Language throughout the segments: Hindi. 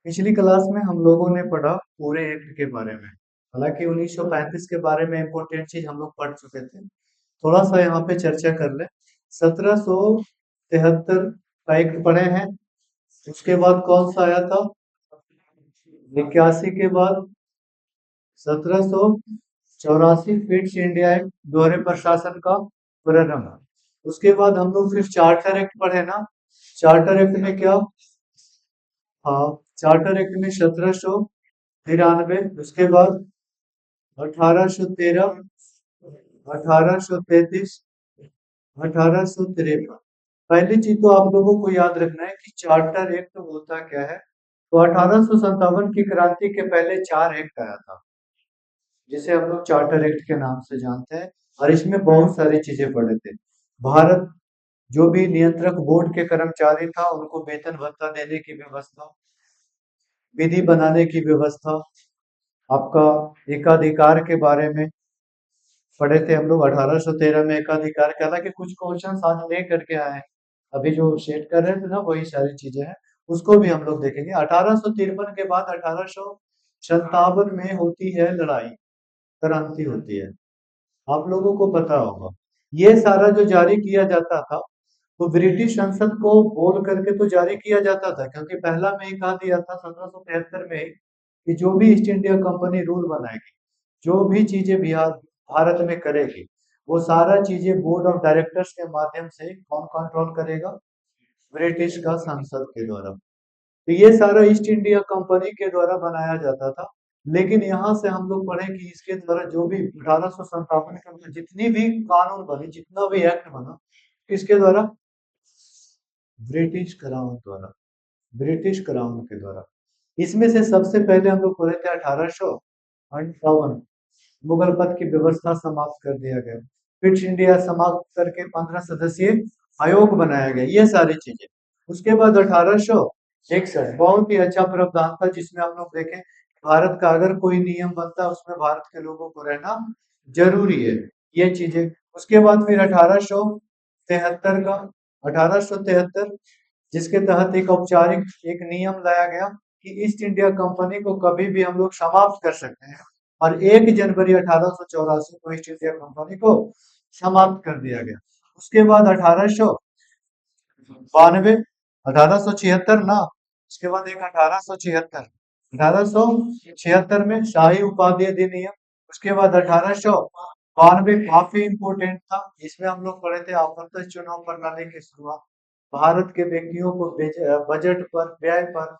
पिछली क्लास में हम लोगों ने पढ़ा पूरे एक्ट के बारे में। हालांकि 1935 के बारे में इम्पोर्टेंट चीज हम लोग पढ़ चुके थे। थोड़ा सा यहाँ पे चर्चा कर ले। 1773 का एक्ट पढ़े हैं। उसके बाद कौन सा आया था? 81 के बाद 1784 फिट्स इंडिया एक्ट, दोहरे प्रशासन का प्रारंभ। उसके बाद हम लोग फिर चार्टर एक्ट पढ़े ना। चार्टर एक्ट में क्या? हाँ, चार्टर एक्ट में 1793। उसके बाद 1813, 1833, 1853। पहली चीज तो आप लोगों को याद रखना है कि चार्टर एक्ट होता क्या है। तो 1857 की क्रांति के पहले चार एक्ट आया था, जिसे हम लोग चार्टर एक्ट के नाम से जानते हैं। और इसमें बहुत सारी चीजें पढ़े थे। भारत जो भी नियंत्रक बोर्ड के कर्मचारी था उनको वेतन भत्ता देने की व्यवस्था, विधि बनाने की व्यवस्था, आपका एकाधिकार के बारे में पढ़े थे हम लोग। 1813 में एकाधिकार के, हालांकि कुछ क्वेश्चन आज ले करके आए हैं। अभी जो सेट कर रहे थे ना वही सारी चीजें हैं। उसको भी हम लोग देखेंगे। 1853 के बाद 1857 में होती है लड़ाई, क्रांति होती है। आप लोगों को पता होगा। ये सारा जो जारी किया जाता था तो ब्रिटिश संसद को बोल करके तो जारी किया जाता था, क्योंकि पहला में ही कहा दिया था 1773 में ही कि जो भी ईस्ट इंडिया कंपनी रूल बनाएगी, जो भी चीजें बिहार भारत में करेगी, वो सारा चीजें बोर्ड ऑफ डायरेक्टर्स के माध्यम से कौन कंट्रोल करेगा? ब्रिटिश का संसद के द्वारा। तो ये सारा ईस्ट इंडिया कंपनी के द्वारा बनाया जाता था। लेकिन यहाँ से हम लोग पढ़े कि इसके द्वारा जो भी 1857 के अंदर जितनी भी कानून बने, जितना भी एक्ट बना, किसके द्वारा? ब्रिटिश क्राउन द्वारा। ब्रिटिश क्राउन के द्वारा। इसमें से सबसे पहले हम लोग पढ़े थे 1858, मुगल पद की व्यवस्था समाप्त कर दिया गया। फिट इंडिया समाप्त करके 15 सदस्यीय आयोग बनाया गया। ये सारी चीजें। उसके बाद 1861 बहुत ही अच्छा प्रावधान था, जिसमें हम लोग देखें भारत का अगर कोई नियम बनता है उसमें भारत के लोगों को रहना जरूरी है। ये चीजें। उसके बाद फिर 1873 का, 1873, जिसके तहत एक औपचारिक एक नियम लाया गया कि ईस्ट इंडिया कंपनी को कभी भी हम लोग समाप्त कर सकते हैं। और 1 जनवरी 1884 को ईस्ट इंडिया कंपनी को समाप्त कर दिया गया। उसके बाद 1892, 1876 ना। उसके बाद एक 1876, 1876 में शाही उपाधि अधिनियम। उसके बाद 1892 काफी इंपोर्टेंट था। इसमें हम लोग पढ़े थे आवर्तक चुनाव प्रणाली की शुरुआत। भारत के व्यक्तियों को बजट पर, व्यय पर,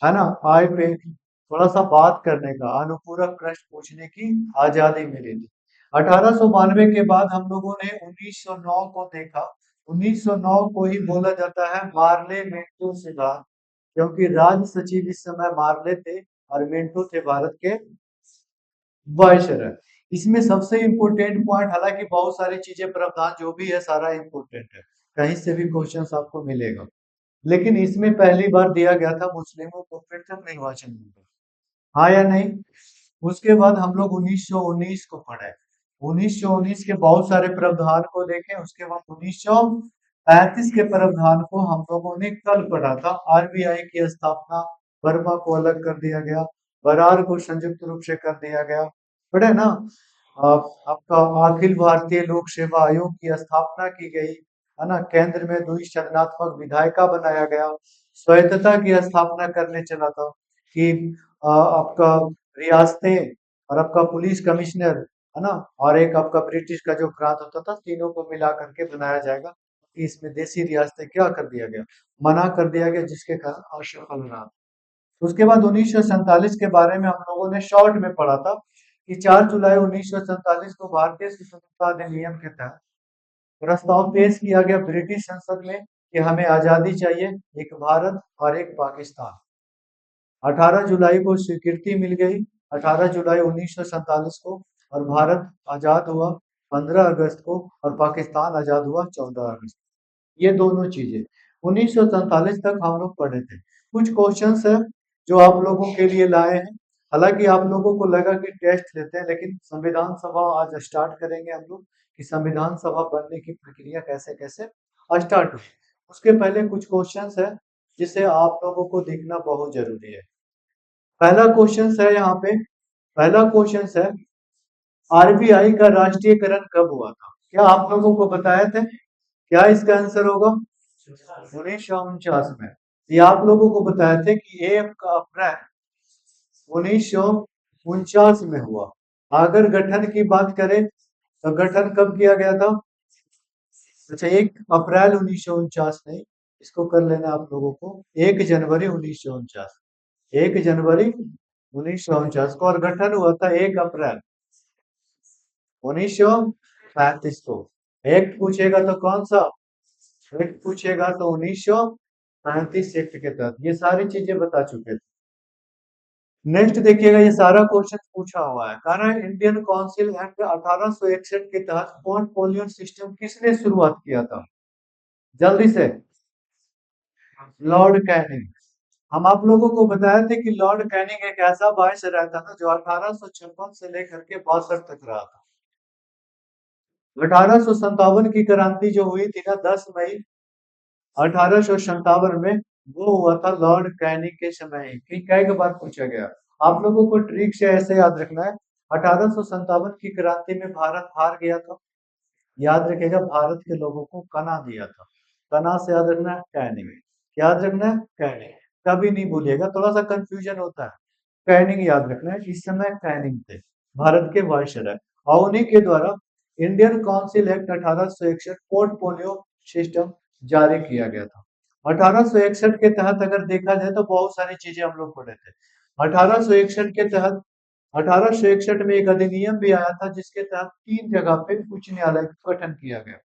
है ना, आय पे थोड़ा सा बात करने का, अनुपूरक प्रश्न पूछने की आजादी मिली थी। 1892 के बाद हम लोगों ने 1909 को देखा। 1909 को ही बोला जाता है मार्ले मेंटो सिद्धांत, क्योंकि राज सचिव इस समय मार्ले थे और मेंटो थे भारत के वायसराय। इसमें सबसे इम्पोर्टेंट पॉइंट, हालांकि बहुत सारी चीजें प्रावधान जो भी है सारा इम्पोर्टेंट है, कहीं से भी क्वेश्चंस आपको मिलेगा। लेकिन इसमें पहली बार दिया गया था मुस्लिमों को पृथक निर्वाचन मिला। हाँ या नहीं? उसके बाद हम लोग 1919 को पढ़े। 1919 के बहुत सारे प्रावधान को देखें। उसके बाद 1935 के प्रावधान को हम लोगों ने कल पढ़ा था। आरबीआई की स्थापना, वर्मा को अलग कर दिया गया, बरार को संयुक्त रूप से कर दिया गया। पढ़े ना? आपका अखिल भारतीय लोक सेवा आयोग की स्थापना की गई, है ना। केंद्र में द्विसदनात्मक विधायिका बनाया गया। स्वायत्तता की स्थापना करने चला था कि आपका रियासतें और आपका पुलिस कमिश्नर, है ना, और एक आपका ब्रिटिश का जो प्रांत होता था, तीनों को मिला करके बनाया जाएगा। कि इसमें देसी रियासतें क्या कर दिया गया? मना कर दिया गया, जिसके कारण असफल रहा। उसके बाद 1947 के बारे में हम लोगों ने शॉर्ट में पढ़ा था कि 4 जुलाई 1947 को भारतीय स्वतंत्रता अधिनियम के तहत प्रस्ताव पेश किया गया ब्रिटिश संसद में कि हमें आजादी चाहिए, एक भारत और एक पाकिस्तान। 18 जुलाई को स्वीकृति मिल गई, 18 जुलाई 1947 को। और भारत आजाद हुआ 15 अगस्त को, और पाकिस्तान आजाद हुआ 14 अगस्त। ये दोनों चीजें 1947 तक हम लोग पढ़े थे। कुछ क्वेश्चंस है जो आप लोगों के लिए लाए हैं। हालांकि आप लोगों को लगा कि टेस्ट लेते हैं, लेकिन संविधान सभा आज स्टार्ट करेंगे हम लोग कि संविधान सभा बनने की प्रक्रिया कैसे कैसे स्टार्ट हुई। उसके पहले कुछ क्वेश्चंस है जिसे आप लोगों को देखना बहुत जरूरी है। पहला क्वेश्चन है यहाँ पे, पहला क्वेश्चन है आरबीआई का राष्ट्रीयकरण कब हुआ था? क्या आप लोगों को बताया था? क्या इसका आंसर होगा? 1949 में। ये आप लोगों को बताया थे कि 1 अप्रैल 1949 में हुआ। अगर गठन की बात करें तो गठन कब किया गया था? अच्छा, 1 अप्रैल 1949 नहीं, इसको कर लेना आप लोगों को 1 जनवरी 1949। 1 जनवरी 1949 को, और गठन हुआ था 1 अप्रैल 1935 को। एक्ट पूछेगा तो कौन सा एक्ट पूछेगा? तो 1935 एक्ट के तहत ये सारी चीजें बता चुके थे। नेक्स्ट देखिएगा, ये सारा क्वेश्चन पूछा हुआ है। कह रहा है इंडियन काउंसिल एक्ट 1861 के तहत पोर्टफोलियो सिस्टम किसने शुरुआत किया था? जल्दी से। Lord Canning. हम आप लोगों को बताया थे कि लॉर्ड कैनिंग एक ऐसा वायस रहता था जो 1856 से लेकर के 62 तक रहा था। 1857 की क्रांति जो हुई थी ना, 10 मई 1857 में, वो हुआ था लॉर्ड कैनिंग के समय ही। ठीक है, एक बार पूछा गया। आप लोगों को ट्रिक से ऐसे याद रखना है, 1857 की क्रांति में भारत हार गया था। याद रखेगा, भारत के लोगों को कना दिया था। कना से याद रखना है कैनिंग, याद रखना है कैनिंग, कभी नहीं भूलिएगा, थोड़ा सा कंफ्यूजन होता है। कैनिंग याद रखना है, इस समय कैनिंग थे भारत के वायसराय, और उन्हीं के द्वारा Indian council act 1861 portfolio system जारी किया गया था। 1861 के तहत अगर देखा जाए तो बहुत सारी चीजें हम लोग पढ़े थे। 1861 के तहत 1861 में एक अधिनियम भी आया था जिसके तहत 3 जगह पे उच्च न्यायालय का गठन किया गया,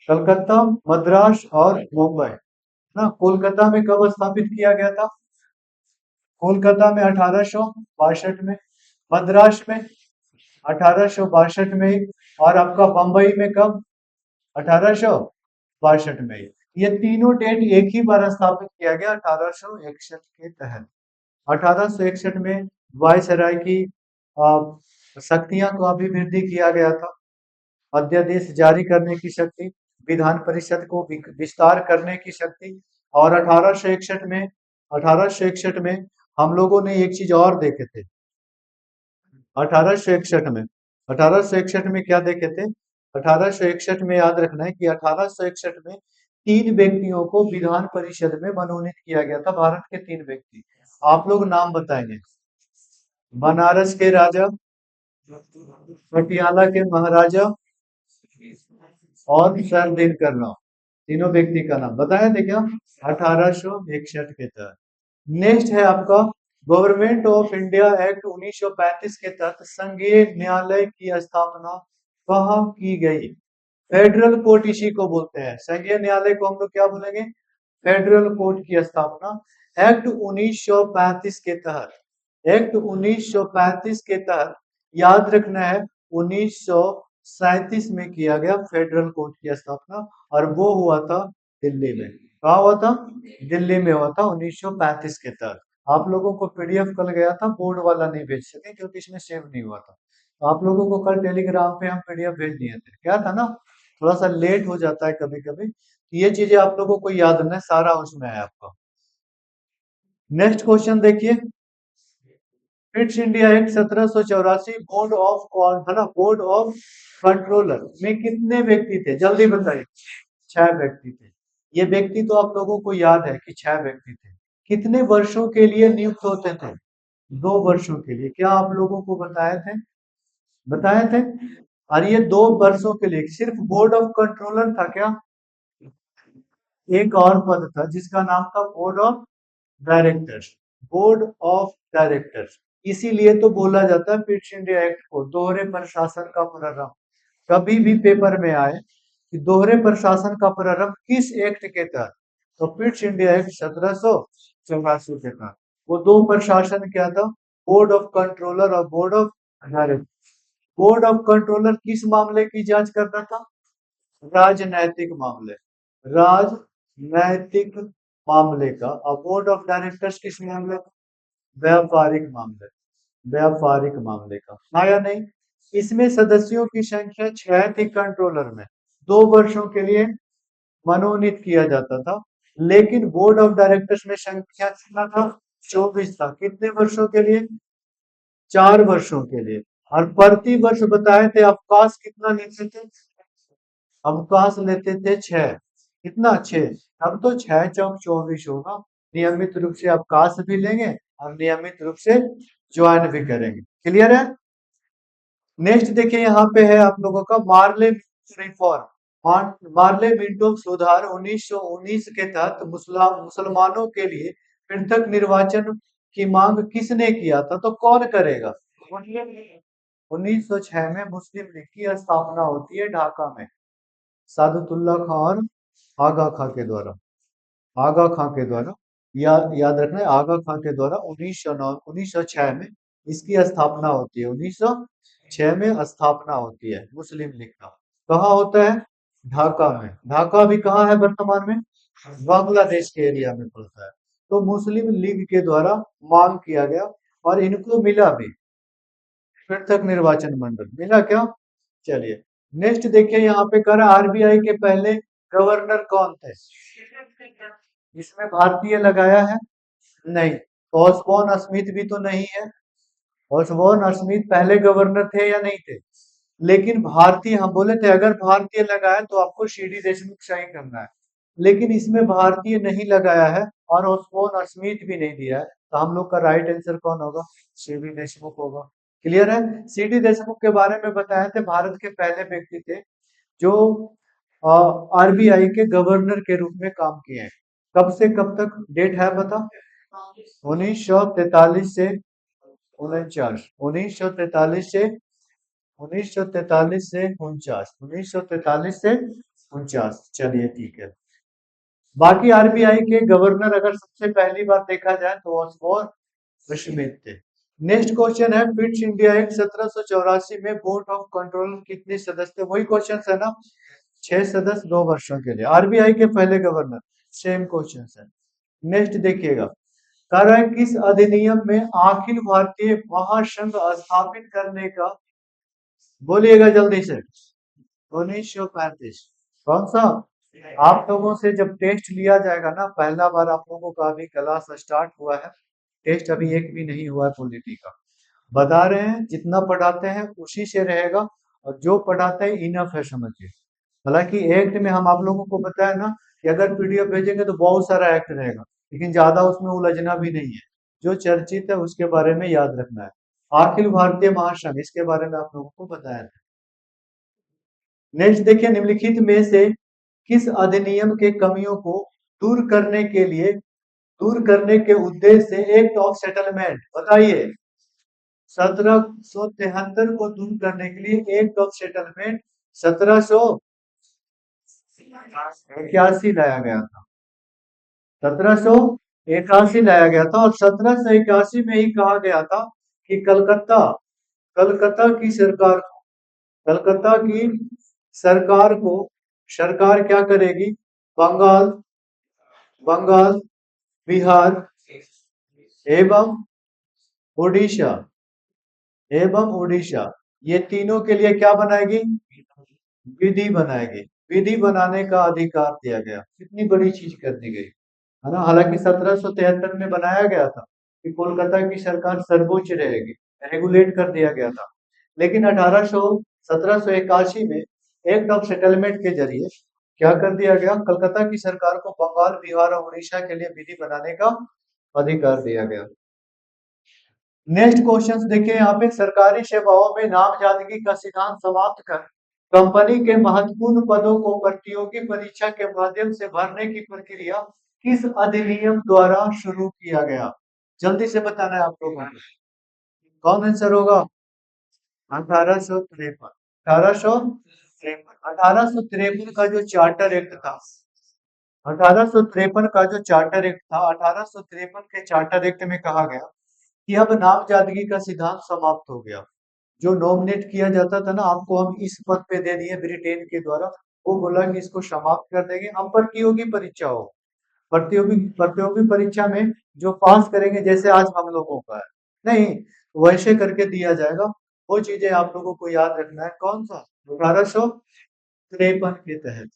कलकत्ता, मद्रास और मुंबई। ना, कोलकाता में कब स्थापित किया गया था? कोलकाता में 1862 में, मद्रास में 1862 में, और आपका बंबई में कब? 1862 में। ये तीनों डेट एक ही बार स्थापित किया गया 1861 के तहत। 1861 में वायसराय की शक्तियां को अभिवृद्धि किया गया था, अध्यादेश जारी करने की शक्ति, विधान परिषद को विस्तार करने की शक्ति। और 1861 में हम लोगों ने एक चीज और देखे थे। 1861 में 1861 में क्या देखे थे? 1861 में याद रखना है कि 1861 में 3 व्यक्तियों को विधान परिषद में मनोनीत किया गया था, भारत के 3 व्यक्ति। आप लोग नाम बताएंगे। बनारस के राजा, पटियाला के महाराजा, और सर दिनकर राव। तीनों व्यक्ति का नाम बताया थे क्या? 1861 के तहत। नेक्स्ट है आपका गवर्नमेंट ऑफ इंडिया एक्ट 1935 के तहत संघीय न्यायालय की स्थापना कहाँ की गई? फेडरल कोर्ट इसी को बोलते हैं। संघीय न्यायालय को हम लोग क्या बोलेंगे? फेडरल कोर्ट की स्थापना एक्ट 1935 के तहत, एक्ट 1935 के तहत याद रखना है 1937 में किया गया फेडरल कोर्ट की स्थापना, और वो हुआ था दिल्ली में। कहा हुआ था? दिल्ली में हुआ था 1935 के तहत। आप लोगों को पीडीएफ कल गया था, बोर्ड वाला नहीं भेज सके क्योंकि इसमें सेव नहीं हुआ था। तो आप लोगों को कल टेलीग्राम पे हम पीडीएफ भेज दिए थे। क्या था ना, थोड़ा सा लेट हो जाता है कभी कभी, ये चीजें आप लोगों को याद रखना है, सारा उसमें है आपका। नेक्स्ट क्वेश्चन देखिए, fits India act 1784 board of है ना, बोर्ड ऑफ कंट्रोलर में कितने व्यक्ति थे? जल्दी बताइए। 6 व्यक्ति थे। ये व्यक्ति तो आप लोगों को याद है कि 6 व्यक्ति थे। कितने वर्षों के लिए नियुक्त होते थे? 2 वर्षों के लिए। क्या आप लोगों को बताए थे? बताए थे। और ये 2 वर्षों के लिए सिर्फ बोर्ड ऑफ कंट्रोलर था क्या? एक और पद था जिसका नाम था board of directors. Board of directors, इसीलिए तो बोला जाता है फिट्स इंडिया एक्ट को दोहरे प्रशासन का प्रारंभ। कभी भी पेपर में आए कि दोहरे प्रशासन का प्रारंभ किस एक्ट के तहत, तो फिट्स इंडिया एक्ट 1784 के तहत। वो 2 प्रशासन क्या था? बोर्ड ऑफ कंट्रोलर और board of director. Board of controller किस मामले की जांच करता था? राजनैतिक मामले, राजनैतिक मामले का। और बोर्ड ऑफ डायरेक्टर्स किस मामले का? व्यापारिक मामले, व्यापारिक मामले का। आया नहीं? इसमें सदस्यों की संख्या 6 थी कंट्रोलर में। 2 वर्षों के लिए मनोनीत किया जाता था। लेकिन बोर्ड ऑफ डायरेक्टर्स में संख्या कितना था? 24 था। कितने वर्षों के लिए? 4 वर्षों के लिए। और प्रति वर्ष बताए थे अवकाश कितना लेते थे? अवकाश लेते थे 6। कितना? 6। अब तो 6 चौक 24 होगा। नियमित रूप से अवकाश भी लेंगे और नियमित रूप से ज्वाइन भी करेंगे। क्लियर है? नेक्स्ट देखिए यहाँ पे है आप लोगों का मार्ले रिफॉर्म। मार्ले मिंटो सुधार 1919 के तहत मुसलमानों के लिए पृथक निर्वाचन की मांग किसने किया था? तो कौन करेगा? 1906 में मुस्लिम लीग की स्थापना होती है ढाका में, सादतुल्ला खां और आगा खां के द्वारा। आगा खां के द्वारा, याद रखना है, आगा खां के द्वारा 1906 में इसकी स्थापना होती है। 1906 में स्थापना होती है मुस्लिम लीग का। कहाँ होता है? ढाका में। ढाका भी कहाँ है वर्तमान में? बांग्लादेश के एरिया में पड़ता है। तो मुस्लिम लीग के द्वारा मांग किया गया और इनको मिला भी, पृथक निर्वाचन मंडल मिला क्या? चलिए नेक्स्ट देखिए यहाँ पे कर आरबीआई के पहले गवर्नर कौन थे? इसमें भारतीय लगाया है? नहीं। ऑसबॉर्न स्मिथ भी तो नहीं है। ऑसबॉर्न स्मिथ पहले गवर्नर थे या नहीं थे? लेकिन भारतीय हम बोले थे अगर भारतीय लगाया तो आपको सीडी देशमुख सही करना है, लेकिन इसमें भारतीय नहीं लगाया है और ऑसबॉर्न स्मिथ भी नहीं दिया है, तो हम लोग का राइट आंसर कौन होगा? सीडी देशमुख होगा। क्लियर है? सीडी देशमुख के बारे में बताए थे, भारत के पहले व्यक्ति थे जो आरबीआई के गवर्नर के रूप में काम किए हैं। कब से कब तक डेट है बता? 1943 से 49। 1943 से 1943 से 49। 1943 से 49। चलिए ठीक है। बाकी आरबीआई के गवर्नर अगर सबसे पहली बार देखा जाए तो ऑसबोर्न स्मिथ थे। नेक्स्ट क्वेश्चन है फिट्स इंडिया एक्ट 1784 में बोर्ड ऑफ कंट्रोल कितने सदस्य थे? वही क्वेश्चन है ना, 6 सदस्य 2 वर्षों के लिए। आरबीआई के पहले गवर्नर, सेम क्वेश्चन है। नेक्स्ट देखिएगा, कह रहा है किस अधिनियम में अखिल भारतीय महासंघ स्थापित करने का, बोलिएगा जल्दी से, 1935। कौन सा? आप लोगों से जब टेस्ट लिया जाएगा ना, पहला बार आप लोगों का अभी क्लास स्टार्ट हुआ है, टेस्ट अभी एक भी नहीं हुआ है पॉलिटी का। बता रहे हैं जितना पढ़ाते हैं उसी से रहेगा, और जो पढ़ाते हैं इनफ है समझिए। हालांकि एक्ट में हम आप लोगों को बताया ना कि अगर पीडीएफ भेजेंगे तो बहुत सारा एक्ट रहेगा, लेकिन ज्यादा उसमें उलझना भी नहीं है। जो चर्चित है उसके बारे में याद रखना है। अखिल भारतीय महासंघ, इसके बारे में आप लोगों को बताया था। नेक्स्ट देखिए, निम्नलिखित में से किस अधिनियम के कमियों को दूर करने के लिए, दूर करने के उद्देश्य से एक्ट ऑफ सेटलमेंट, बताइए, 1773 को दूर करने के लिए एक्ट ऑफ सेटलमेंट 1781 लाया गया था। 1781 लाया गया था, और 1781 में ही कहा गया था कि कलकत्ता, कलकत्ता की सरकार को, कलकत्ता की सरकार को, सरकार क्या करेगी? बंगाल, बंगाल, बिहार एवं उड़ीसा, एवं उड़ीसा, ये तीनों के लिए क्या बनाएगी? विधि बनाएगी। विधि बनाने का अधिकार दिया गया। कितनी बड़ी चीज कर दी गई है ना। हालांकि 1773 में बनाया गया था कि कोलकाता की सरकार सर्वोच्च रहेगी, रेगुलेट कर दिया गया था। लेकिन 1781 में एक्ट ऑफ सेटलमेंट के जरिए क्या कर दिया गया? कलकत्ता की सरकार को बंगाल, बिहार और उड़ीसा के लिए विधि बनाने का अधिकार दिया गया। नेक्स्ट क्वेश्चन देखिए यहाँ पे, सरकारी सेवाओं में नामजदगी का सिद्धांत समाप्त कर कंपनी के महत्वपूर्ण पदों को प्रतियोगी परीक्षा के माध्यम से भरने की प्रक्रिया किस अधिनियम द्वारा शुरू किया गया? जल्दी से बताना है आप लोगों को। कौन आंसर होगा? 1853। 1853। 1853 का जो चार्टर एक्ट था, 1853 का जो चार्टर एक्ट था, 1853 के चार्टर एक्ट में कहा गया कि अब नामजदगी का सिद्धांत समाप्त हो गया। जो नॉमिनेट किया जाता था ना, आपको हम इस पद पे दे दिए ब्रिटेन के द्वारा, वो बोला कि इसको समाप्त कर देंगे। हम प्रतियोगी परीक्षा हो, प्रतियोगी प्रतियोगी परीक्षा में जो पास करेंगे, जैसे आज हम लोगों का है, नहीं वैसे करके दिया जाएगा। वो चीजें आप लोगों को याद रखना है। कौन सा? 1853 के तहत।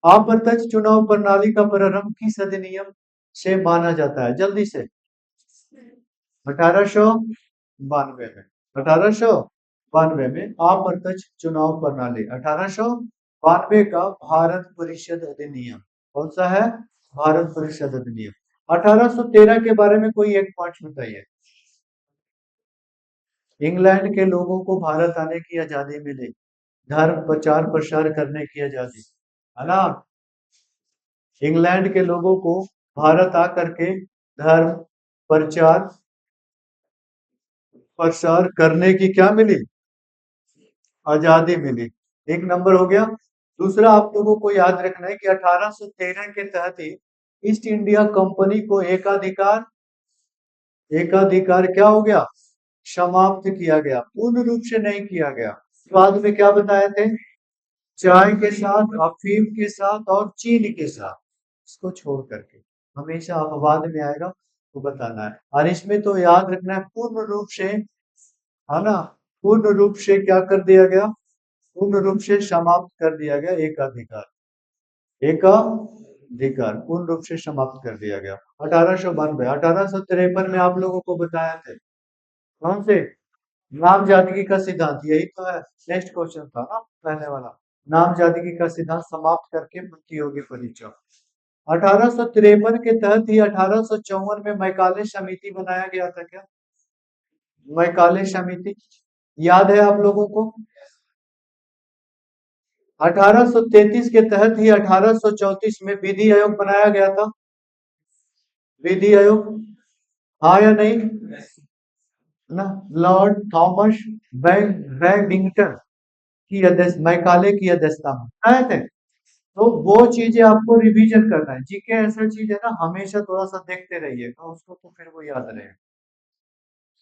अप्रत्यक्ष चुनाव प्रणाली का प्रारंभ किस अधिनियम से माना जाता है? जल्दी से। 1892 में। 1892 में अप्रत्यक्ष चुनाव प्रणाली। 1892 का भारत परिषद अधिनियम। कौन सा है? भारत परिषद अधिनियम। 1813 के बारे में कोई एक पॉइंट बताइए। इंग्लैंड के लोगों को भारत आने की आजादी मिली, धर्म प्रचार प्रसार करने की आजादी, है ना। इंग्लैंड के लोगों को भारत आकर के धर्म प्रचार प्रसार करने की क्या मिली? आजादी मिली। एक नंबर हो गया। दूसरा आप लोगों को याद रखना है कि 1813 के तहत ही ईस्ट इंडिया कंपनी को एकाधिकार क्या हो गया? समाप्त किया गया, पूर्ण रूप से नहीं किया गया। बाद में क्या बताए थे? चाय के साथ, अफीम के साथ और चीन के साथ, इसको छोड़ करके हमेशा अपवाद में आएगा तो बताना है। और इसमें तो याद रखना है पूर्ण रूप से, है ना, पूर्ण रूप से क्या कर दिया गया? पूर्ण रूप से समाप्त कर दिया गया एकाधिकार पूर्ण रूप से समाप्त कर दिया गया। 1892। 1853 में आप लोगों को बताया थे कौन से? नाम जादगी का सिद्धांत, यही तो है। नेक्स्ट क्वेश्चन था ना पहले वाला, नाम जादगी का सिद्धांत समाप्त करके प्रतियोगी परीक्षा। 1853 के तहत ही 1854 में मैकाले समिति बनाया गया था। क्या मैकाले समिति याद है आप लोगों को? 1833 के तहत ही 1834 में विधि आयोग बनाया गया था। विधि आयोग, हाँ या नहीं? ना, लॉर्ड थॉमस बैडिंगटन की अध्यक्ष, मैकाले की अध्यक्षता में आए थे। तो वो चीजें आपको रिवीजन करना है। जीके ऐसा चीज है ना, हमेशा थोड़ा सा देखते रहिएगा उसको, तो फिर वो याद रहेगा।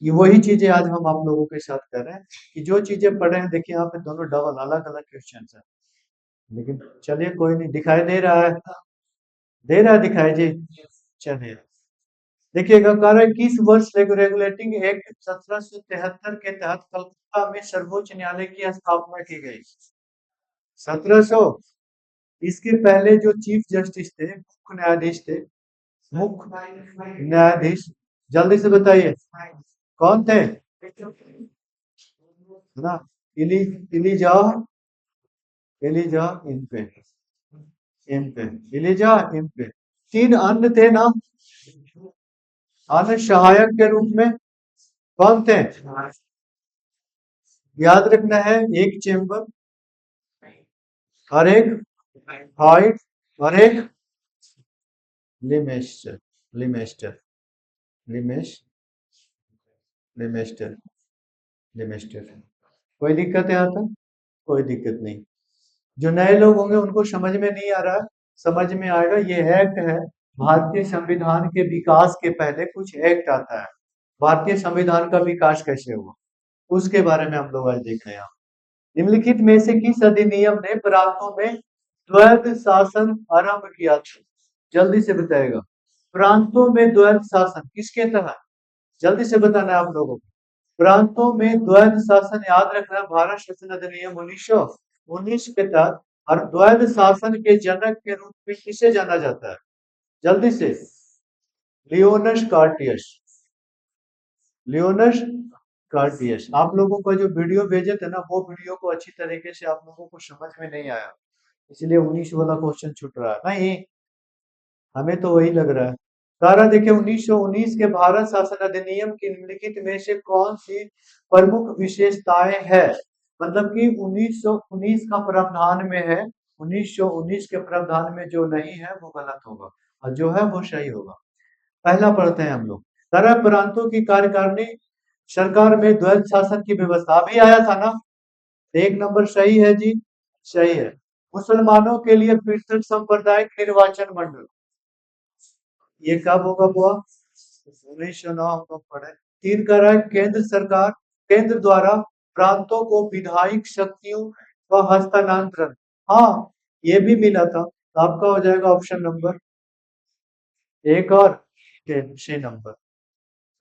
ये वही चीजें आज हम आप लोगों के साथ कर रहे हैं कि जो चीजें पढ़े हैं, देखिए यहाँ पे दोनों डबल अलग अलग क्वेश्चन है। लेकिन चलिए कोई नहीं, दिखाई दे रहा है? दे रहा है दिखाई जी। चलिए देखिएगा, कह रहा है किस वर्ष रेगुलेटिंग एक्ट 1773 के तहत कलकत्ता में सर्वोच्च न्यायालय की स्थापना की गई? 1700। इसके पहले जो चीफ जस्टिस थे, मुख्य न्यायाधीश थे, मुख्य न्यायाधीश, जल्दी से बताइए कौन थे? ना, इली इलीजा इलीजा इनपे इनपे इलीजा इनपे। तीन अन्य थे ना, अन्य सहायक के रूप में कौन थे? याद रखना है, एक चेंबर और एक हाइट और एक लिमेस्टर लिमेस्टर लिमेश लिमेस्टर लिमेस्टर। कोई दिक्कत है यहाँ तक? कोई दिक्कत नहीं। जो नए लोग होंगे उनको समझ में नहीं आ रहा है, समझ में आएगा। ये एक्ट है, भारतीय संविधान के विकास के पहले कुछ एक्ट आता है। भारतीय संविधान का विकास कैसे हुआ उसके बारे में हम लोग आज देख रहे हैं। निम्नलिखित में से किस अधिनियम ने प्रांतों में द्वैध शासन आरंभ किया था? जल्दी से बताएगा। प्रांतों में द्वैध शासन किसके तहत? जल्दी से बताना है आप लोगों को। प्रांतों में द्वैध शासन याद रखना, भारत शासन अधिनियम 1919 के तहत। और द्वैध शासन के जनक के रूप में किसे जाना जाता है? जल्दी से। लियोनस कार्टियस। लियोनस कार्टियस। आप लोगों का जो वीडियो भेजे थे ना, वो वीडियो को अच्छी तरीके से आप लोगों को समझ में नहीं आया, इसलिए 19 वाला क्वेश्चन छूट रहा है। नहीं, हमें तो वही लग रहा है। सारा देखिए, 1919 के भारत शासन अधिनियम की निम्नलिखित में से कौन सी प्रमुख विशेषताएं है? मतलब कि 1919 का प्रावधान में है, 1919 के प्रावधान में जो नहीं है वो गलत होगा और जो है वो सही होगा। पहला पढ़ते हैं हम लोग। सारा प्रांतों की कार्यकारिणी सरकार में द्वैध शासन की व्यवस्था अभी आया था ना, एक नंबर सही है जी, सही है। मुसलमानों के लिए पृथक सांप्रदायिक निर्वाचन मंडल, ये कब होगा बुआ? 1909 हम लोग पढ़े। तीन कह रहा है केंद्र सरकार, केंद्र द्वारा प्रांतों को विधायिक शक्तियों का हस्तांतरण। हाँ, ये भी मिला था। तो आपका हो जाएगा ऑप्शन नंबर एक और सी नंबर।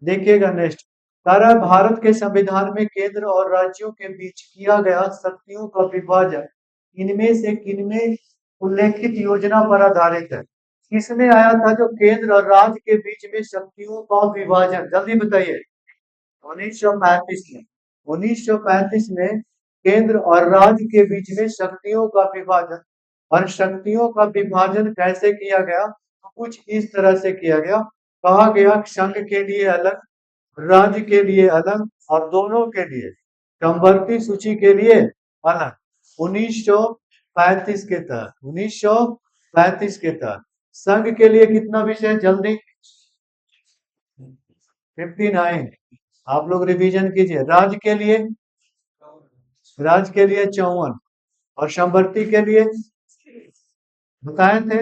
देखिएगा नेक्स्ट, सारा भारत के संविधान में केंद्र और राज्यों के बीच किया गया शक्तियों का विभाजन इनमें से किनमें उल्लेखित योजना पर आधारित है। किसमें आया था जो केंद्र और राज्य के बीच में शक्तियों का विभाजन, जल्दी बताइए। 1935 में। 1935 में केंद्र और राज्य के बीच में शक्तियों का विभाजन। और शक्तियों का विभाजन कैसे किया गया? तो कुछ इस तरह से किया गया। कहा गया संघ के लिए अलग, राज्य के लिए अलग और दोनों के लिए समवर्ती सूची के लिए अलग। 1935 के तहत 1935 के तहत संघ के लिए कितना विषय, जल्दी 59। आप लोग रिवीजन कीजिए। राज्य के लिए 54 और समवर्ती के लिए बताए थे,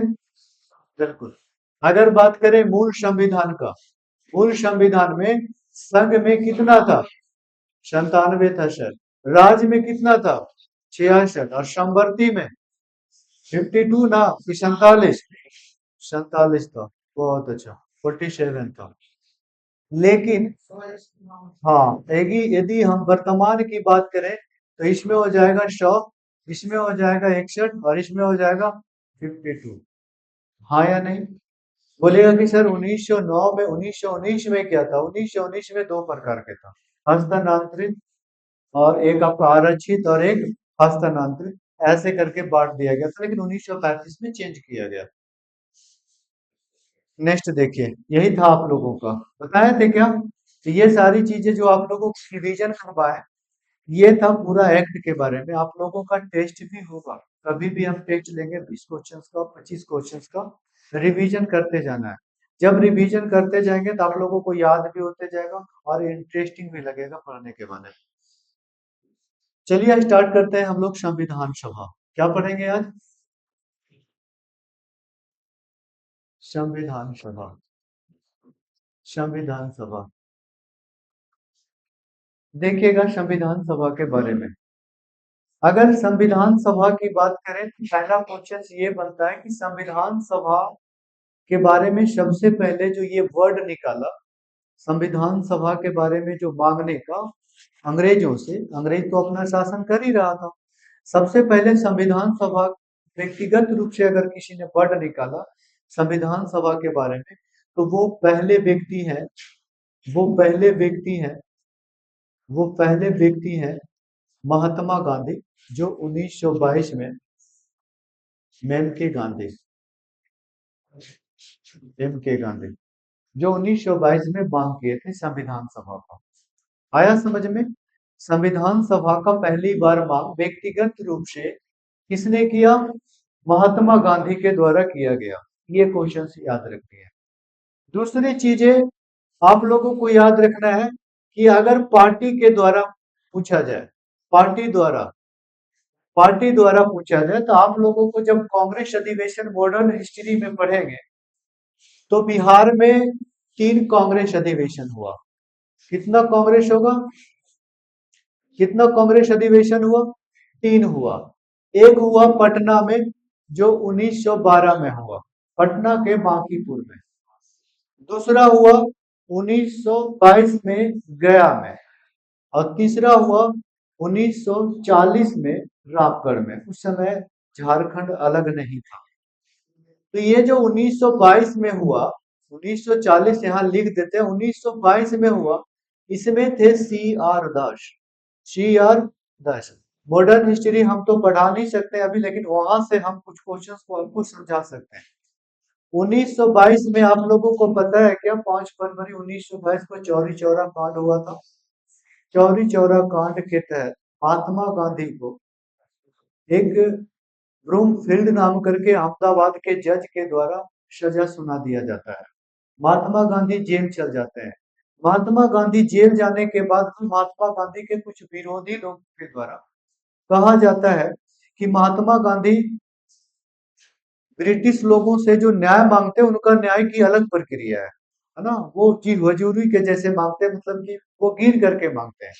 बिल्कुल। अगर बात करें मूल संविधान का, मूल संविधान में संघ में कितना था? 97 था सर। राज्य में कितना था? 66 और समवर्ती में 52 ना कि 47? 47 था, बहुत अच्छा। 47 था। लेकिन हाँ, यदि हम वर्तमान की बात करें तो इसमें हो जाएगा 100, इसमें हो जाएगा 61 और इसमें हो जाएगा 52। हाँ या नहीं? बोलेगा कि सर 1909 में 1919 में क्या था? 1919 में दो प्रकार के था, हस्तांतरित और एक आपका आरक्षित और एक हस्तांतरित, ऐसे करके बांट दिया गया था, लेकिन 1935 में चेंज किया गया। नेक्स्ट देखिए, यही था आप लोगों का, बताए थे क्या? तो ये सारी चीजें जो आप लोगों को रिवीजन करवाए, ये था पूरा एक्ट के बारे में। आप लोगों का टेस्ट भी होगा, कभी भी हम टेस्ट लेंगे 20 क्वेश्चंस का, 25 क्वेश्चंस का, रिवीजन करते जाना है। जब रिवीजन करते जाएंगे तो आप लोगों को याद भी होते जाएगा और इंटरेस्टिंग भी लगेगा पढ़ने के बाद। चलिए स्टार्ट करते हैं हम लोग संविधान सभा। क्या पढ़ेंगे आज? संविधान सभा। संविधान सभा देखिएगा, संविधान सभा के बारे में अगर संविधान सभा की बात करें तो पहला क्वेश्चन ये बनता है कि संविधान सभा के बारे में सबसे पहले जो ये वर्ड निकाला, संविधान सभा के बारे में जो मांगने का अंग्रेजों से, अंग्रेज तो अपना शासन कर ही रहा था, सबसे पहले संविधान सभा व्यक्तिगत रूप से अगर किसी ने वर्ड निकाला संविधान सभा के बारे में, तो वो पहले व्यक्ति है, वो पहले व्यक्ति है, वो पहले व्यक्ति है महात्मा गांधी, जो 1922 में मेम के गांधी, एम के गांधी, जो 1922 में मांग किए थे संविधान सभा का। आया समझ में? संविधान सभा का पहली बार मांग व्यक्तिगत रूप से किसने किया? महात्मा गांधी के द्वारा किया गया। ये क्वेश्चन याद रखनी है। दूसरी चीजें आप लोगों को याद रखना है कि अगर पार्टी के द्वारा पूछा जाए, पार्टी द्वारा पूछा जाए, तो आप लोगों को जब कांग्रेस अधिवेशन मॉडर्न हिस्ट्री में पढ़ेंगे तो बिहार में 3 कांग्रेस अधिवेशन हुआ। कितना कांग्रेस होगा? कितना कांग्रेस अधिवेशन हुआ? 3 हुआ। एक हुआ पटना में, जो 1912 में हुआ, पटना के बांकीपुर में। दूसरा हुआ 1922 में गया में। और तीसरा हुआ 1940 में रामगढ़ में। उस समय झारखंड अलग नहीं था। तो ये जो 1922 में हुआ, 1940 यहाँ लिख देते हैं, 1922 में हुआ, इसमें थे CR दास। CR दास। मॉडर्न हिस्ट्री हम तो पढ़ा नहीं सकते अभी, लेकिन वहां से हम कुछ क्वेश्चंस को आपको समझा सकते हैं। 1922 में आप लोगों को पता है क्या? 5 फरवरी 1922 को चौरी चौरा कांड हुआ था। चौरी चौरा कांड के तहत महात्मा गांधी को एक ब्रूमफील्ड नाम करके अहमदाबाद के जज के द्वारा सजा सुना दिया जाता है। महात्मा गांधी जेल चल जाते हैं। महात्मा गांधी जेल जाने के बाद महात्मा गांधी के कुछ विरोधी लोगों के द्वारा कहा जाता है कि महात्मा गांधी ब्रिटिश लोगों से जो न्याय मांगते हैं, उनका न्याय की अलग प्रक्रिया है ना? वो चीज हजूरी के जैसे मांगते हैं, मतलब कि वो गिर करके मांगते हैं।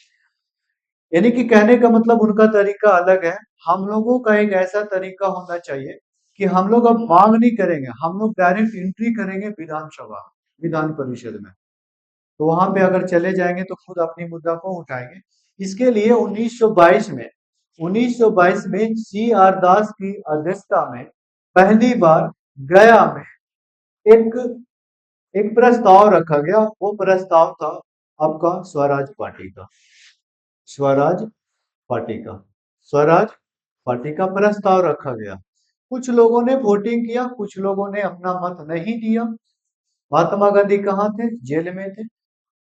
यानी कि कहने का मतलब उनका तरीका अलग है। हम लोगों का एक ऐसा तरीका होना चाहिए कि हम लोग अब मांग नहीं करेंगे, हम लोग डायरेक्ट एंट्री करेंगे विधानसभा, विधान परिषद में। तो वहां पे अगर चले जाएंगे तो खुद अपनी मुद्दा को उठाएंगे। इसके लिए 1922 में 1922 में CR दास की अध्यक्षता में पहली बार गया में एक एक प्रस्ताव रखा गया। वो प्रस्ताव था आपका स्वराज पार्टी का। स्वराज पार्टी का स्वराज पार्टी का प्रस्ताव रखा गया। कुछ लोगों ने वोटिंग किया, कुछ लोगों ने अपना मत नहीं दिया। महात्मा गांधी कहाँ थे? जेल में थे।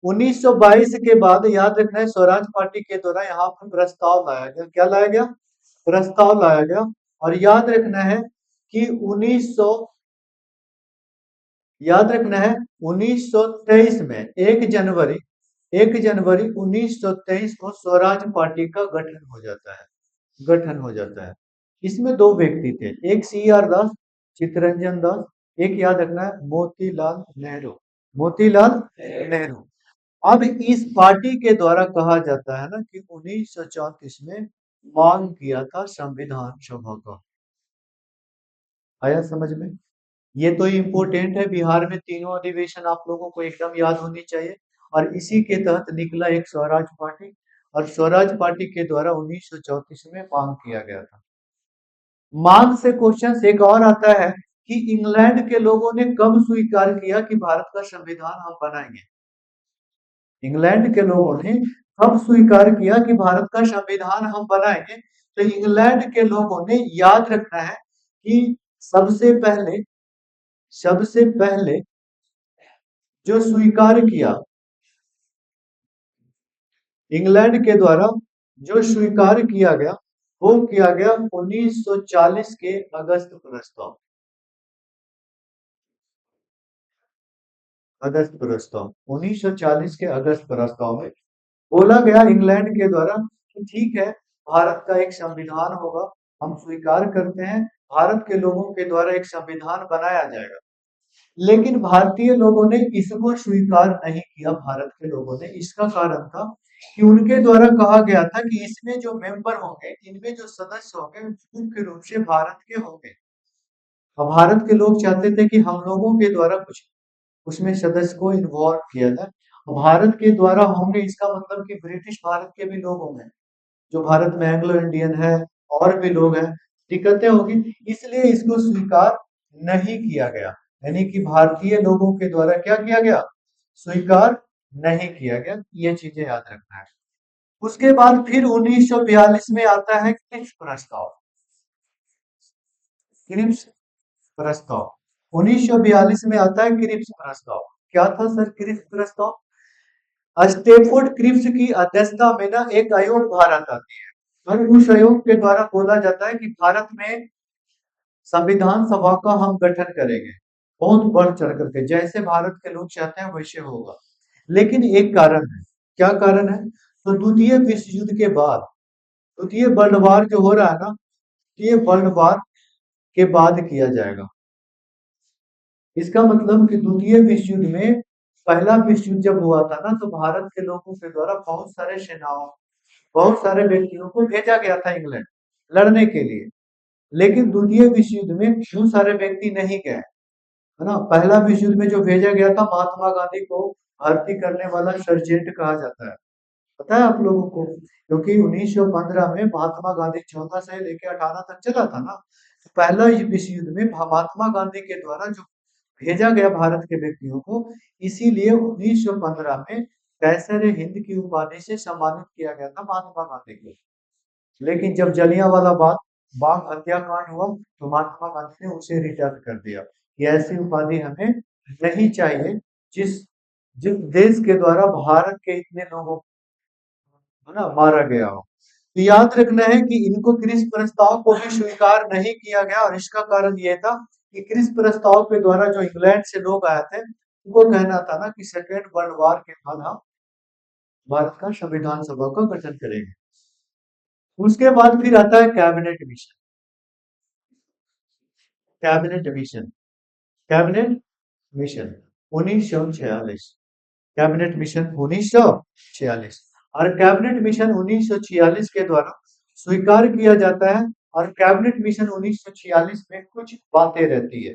1922 के बाद याद रखना है, स्वराज पार्टी के द्वारा यहाँ पर प्रस्ताव लाया गया। क्या लाया गया? प्रस्ताव लाया गया। और याद रखना है कि 1900 याद रखना है 1923 में 1 जनवरी 1923 को स्वराज पार्टी का गठन हो जाता है। इसमें दो व्यक्ति थे, एक सी आर दास, चित्तरंजन दास, एक याद रखना है मोतीलाल नेहरू। अब इस पार्टी के द्वारा कहा जाता है ना कि 1934 में मांग किया था संविधान सभा का। आया समझ में? ये तो इम्पोर्टेंट है। बिहार में तीनों अधिवेशन आप लोगों को एकदम याद होनी चाहिए। और इसी के तहत निकला एक स्वराज पार्टी। और स्वराज पार्टी के द्वारा 1934 में मांग किया गया था। मांग से क्वेश्चन एक और आता है कि इंग्लैंड के लोगों ने कब स्वीकार किया कि भारत का संविधान हम बनाएंगे? इंग्लैंड के लोगों ने कब स्वीकार किया कि भारत का संविधान हम बनाएंगे? तो इंग्लैंड के लोगों ने, याद रखना है कि सबसे पहले जो स्वीकार किया, इंग्लैंड के द्वारा जो स्वीकार किया गया, वो किया गया 1940 के अगस्त प्रस्ताव 1940 के अगस्त प्रस्ताव में बोला गया इंग्लैंड के द्वारा कि ठीक है, भारत का एक संविधान होगा, हम स्वीकार करते हैं, भारत के लोगों के द्वारा एक संविधान बनाया जाएगा। लेकिन भारतीय लोगों ने इसको स्वीकार नहीं किया। भारत के लोगों ने, इसका कारण था कि उनके द्वारा कहा गया था कि इसमें जो मेंबर होंगे, इनमें जो सदस्य होंगे, मुख्य रूप से भारत के होंगे। अब भारत के लोग चाहते थे कि हम लोगों के द्वारा कुछ उसमें सदस्य को इन्वॉल्व किया जाए। भारत के द्वारा होंगे, इसका मतलब कि ब्रिटिश भारत के भी लोग होंगे, जो भारत में एंग्लो इंडियन है, और भी लोग हैं, दिक्कतें होगी। इसलिए इसको स्वीकार नहीं किया गया। यानी कि भारतीय लोगों के द्वारा क्या किया गया? स्वीकार नहीं किया गया। ये चीजें याद रखना है। उसके बाद फिर 1942 में आता है क्रिप्स प्रस्ताव 1942 में आता है क्रिप्स प्रस्ताव। क्या था सर क्रिप्स प्रस्ताव? स्टेफोर्ड क्रिप्स की अध्यक्षता में ना एक आयोग भारत आती है, और उस आयोग के द्वारा बोला जाता है कि भारत में संविधान सभा का हम गठन करेंगे, बहुत बढ़ चढ़ करके, जैसे भारत के लोग चाहते हैं वैसे होगा। लेकिन एक कारण है। क्या कारण है? तो द्वितीय विश्व युद्ध के बाद, द्वितीय वर्ल्ड वार जो हो रहा है ना, द्वितीय वर्ल्ड वार के बाद किया जाएगा। इसका मतलब कि द्वितीय विश्व युद्ध में, पहला विश्व युद्ध जब हुआ था ना, तो भारत के लोगों के द्वारा बहुत सारे व्यक्तियों को भेजा गया था इंग्लैंड लड़ने के लिए। लेकिन द्वितीय विश्व युद्ध में बहुत सारे व्यक्ति नहीं गए, है ना। पहला विश्व युद्ध में जो भेजा गया था, महात्मा गांधी को भर्ती करने वाला सर्जेंट कहा जाता है, पता है आप लोगों को? क्योंकि 1915 में महात्मा गांधी 14 से लेकर 18 तक चला था ना। तो पहला विश्व युद्ध में महात्मा गांधी के द्वारा जो भेजा गया भारत के व्यक्तियों को, इसीलिए 1915 में कैसर हिंद की उपाधि से सम्मानित किया गया था महात्मा गांधी को। लेकिन जब जलियांवाला बाग हत्याकांड हुआ, तो महात्मा गांधी ने उसे रिटर्न कर दिया कि ऐसी उपाधि हमें नहीं चाहिए, जिस जिस देश के द्वारा भारत के इतने लोगों को, है ना, मारा गया हो। तो याद रखना है कि इनको क्रिस प्रस्ताव को भी स्वीकार नहीं किया गया, और इसका कारण यह था कि क्रिस प्रस्ताव के द्वारा जो इंग्लैंड से लोग आए थे, उनको कहना था ना कि सेकेंड वर्ल्ड वार के बाद हम भारत का संविधान सभा का गठन करेंगे। उसके बाद फिर आता है cabinet mission cabinet mission 1946। Cabinet mission 1946, और कैबिनेट मिशन 1946 के द्वारा स्वीकार किया जाता है। और कैबिनेट मिशन 1946 में कुछ बातें रहती है।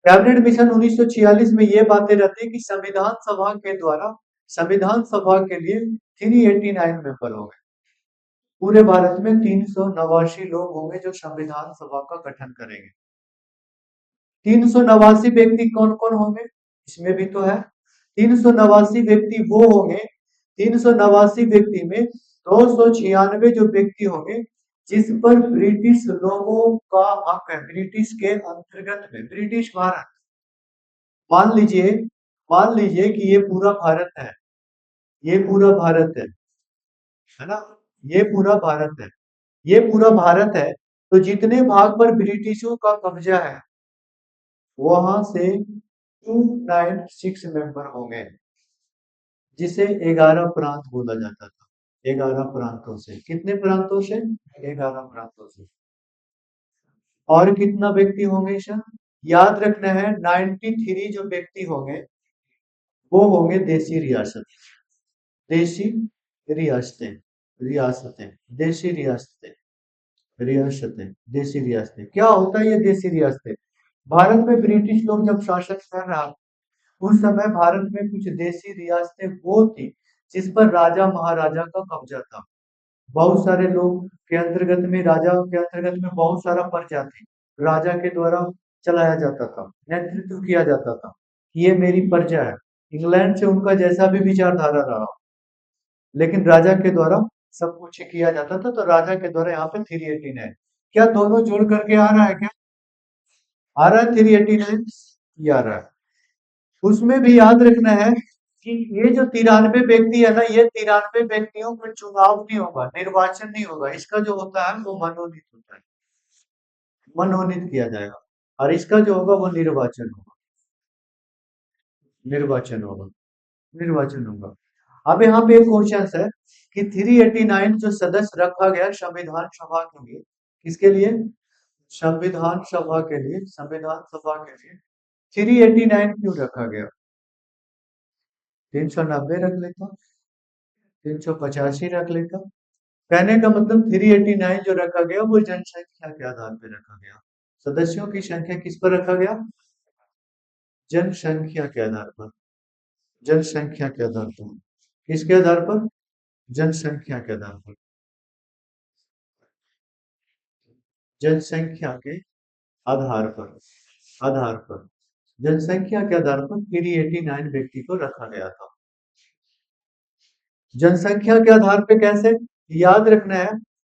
कैबिनेट मिशन 1946 में ये बातें रहती है कि संविधान सभा के लिए 389 मेंबर हो गए। पूरे भारत में 389 लोग होंगे जो संविधान सभा का गठन करेंगे। 389 व्यक्ति कौन कौन होंगे, इसमें भी तो है। 389 व्यक्ति वो होंगे, 389 व्यक्ति में 296 जो व्यक्ति होंगे जिस पर ब्रिटिश लोगों का हक है, ब्रिटिश के अंतर्गत में, ब्रिटिश भारत। मान लीजिए, मान लीजिए कि ये पूरा भारत है, ये पूरा भारत है ना, ये पूरा भारत है, ये पूरा भारत है। तो जितने भाग पर ब्रिटिशों का कब्जा है वहां से 296 मेंबर होंगे, जिसे 11 प्रांत बोला जाता था। 11 प्रांतों से, कितने प्रांतों से, 11 प्रांतों से। और कितना व्यक्ति होंगे सर, याद रखना है 93 जो व्यक्ति होंगे वो होंगे देसी रियासत, देसी रियासतें, रियासतें, देसी रियासतें, रियासतें, देसी रियासतें। क्या होता है ये देसी रियासतें, भारत में ब्रिटिश लोग जब शासन कर रहा उस समय भारत में कुछ देसी रियासतें वो थी जिस पर राजा महाराजा का कब्जा था। बहुत सारे लोग के अंतर्गत में, राजा के अंतर्गत में बहुत सारा प्रजा थी, राजा के द्वारा चलाया जाता था, नेतृत्व किया जाता था कि ये मेरी प्रजा है। इंग्लैंड से उनका जैसा भी विचारधारा रहा, लेकिन राजा के द्वारा सब कुछ किया जाता था। तो राजा के द्वारा यहाँ पे 389 है। क्या दोनों जोड़ करके आ रहा है क्या, आ रहा है 389, ये आ रहा है। उसमें भी याद रखना है कि ये जो 93 व्यक्ति है ना, ये 93 व्यक्तियों पर चुनाव नहीं होगा, निर्वाचन नहीं होगा, इसका जो होता है वो मनोनीत होता है, मनोनीत किया जाएगा। और इसका जो होगा वो निर्वाचन होगा, निर्वाचन होगा, निर्वाचन होगा। अब यहाँ पे एक क्वेश्चन है कि 389 जो सदस्य रखा गया संविधान सभा के लिए, किसके लिए, संविधान सभा के लिए, संविधान सभा के लिए 389 क्यों रखा गया, 390 रख लेता, 385 रख लेता। कहने का मतलब 389 जो रखा गया वो जनसंख्या के आधार पर रखा गया, सदस्यों की संख्या किस पर रखा गया, जनसंख्या के आधार पर, जनसंख्या के आधार पर, किसके आधार पर, जनसंख्या के आधार पर, जनसंख्या के आधार पर, आधार पर, जनसंख्या के आधार पर 389 व्यक्ति को रखा गया था। जनसंख्या के आधार पे कैसे, याद रखना है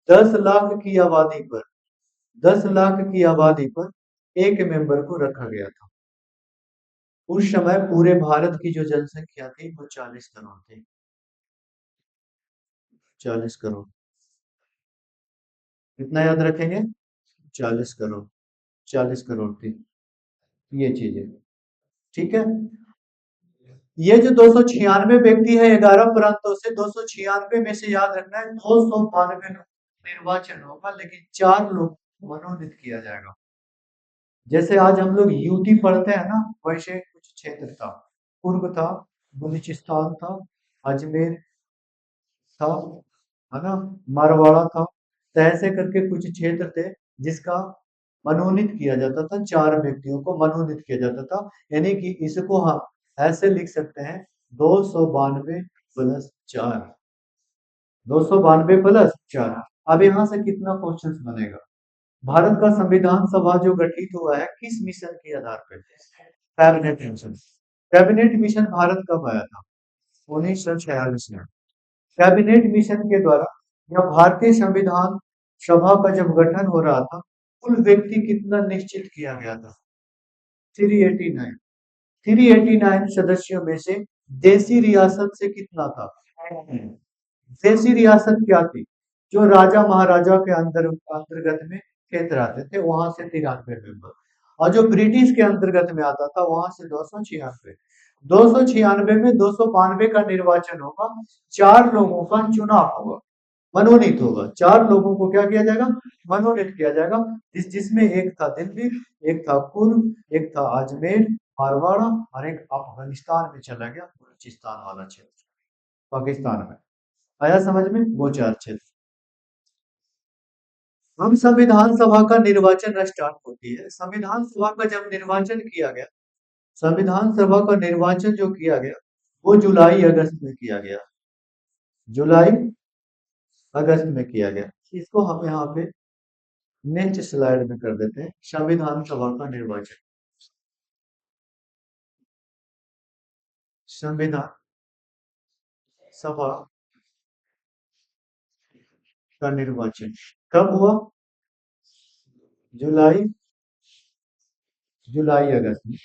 10 लाख की आबादी पर, 10 लाख की आबादी पर एक मेंबर को रखा गया था। उस समय पूरे भारत की जो जनसंख्या थी वो 40 करोड़ थी, 40 करोड़, कितना याद रखेंगे, 40 करोड़, 40 करोड़ थी ये चीजें, ठीक है। ये जो 296 व्यक्ति है 11 प्रांतों से, 296 में से याद रखना है 292 निर्वाचन होगा, लेकिन 4 लोग मनोनीत किया जाएगा। जैसे आज हम लोग यूटी पढ़ते हैं ना, वैसे कुछ क्षेत्र था, कुर्ग था, बलूचिस्तान था, अजमेर था, है ना, मारवाड़ा था। तो ऐसे करके कुछ क्षेत्र थे जिसका मनोनीत किया जाता था, 4 व्यक्तियों को मनोनीत किया जाता था। यानी कि इसको हम ऐसे लिख सकते हैं 292 प्लस 4, 292 प्लस 4। अब यहाँ से कितना क्वेश्चन बनेगा, भारत का संविधान सभा जो गठित हुआ है किस मिशन के आधार पर, cabinet mission. Cabinet mission Bharat कब आया था, 1946 में। कैबिनेट मिशन के द्वारा या भारतीय संविधान सभा का जब गठन हो रहा था, कुल व्यक्ति कितना निश्चित किया गया था, 389। 389 सदस्यों में से देसी रियासत से कितना था, देसी रियासत क्या थी, जो राजा महाराजा के अंतर्गत में क्षेत्र आते थे, वहां से 93 मेंबर। और जो ब्रिटिश के अंतर्गत में आता था वहां से 296, 296 में 292 का निर्वाचन होगा, 4 लोगों का चुनाव होगा, मनोनीत होगा। 4 लोगों को क्या किया जाएगा, मनोनीत किया जाएगा, जिसमें एक था दिल्ली, एक था कुर्ग, एक था अजमेर, मारवाड़ा, और एक अफगानिस्तान में चला गया, बलूचिस्तान वाला क्षेत्र, पाकिस्तान में। आया समझ में, वो 4 क्षेत्र। हम संविधान सभा का निर्वाचन स्टार्ट होती है, संविधान सभा का जब निर्वाचन किया गया, संविधान सभा का निर्वाचन जो किया गया वो जुलाई अगस्त में किया गया, जुलाई अगस्त में किया गया। इसको हम यहाँ पे नेक्स्ट स्लाइड में कर देते हैं, संविधान सभा का निर्वाचन। संविधान सभा का निर्वाचन कब हुआ? जुलाई जुलाई अगस्त में।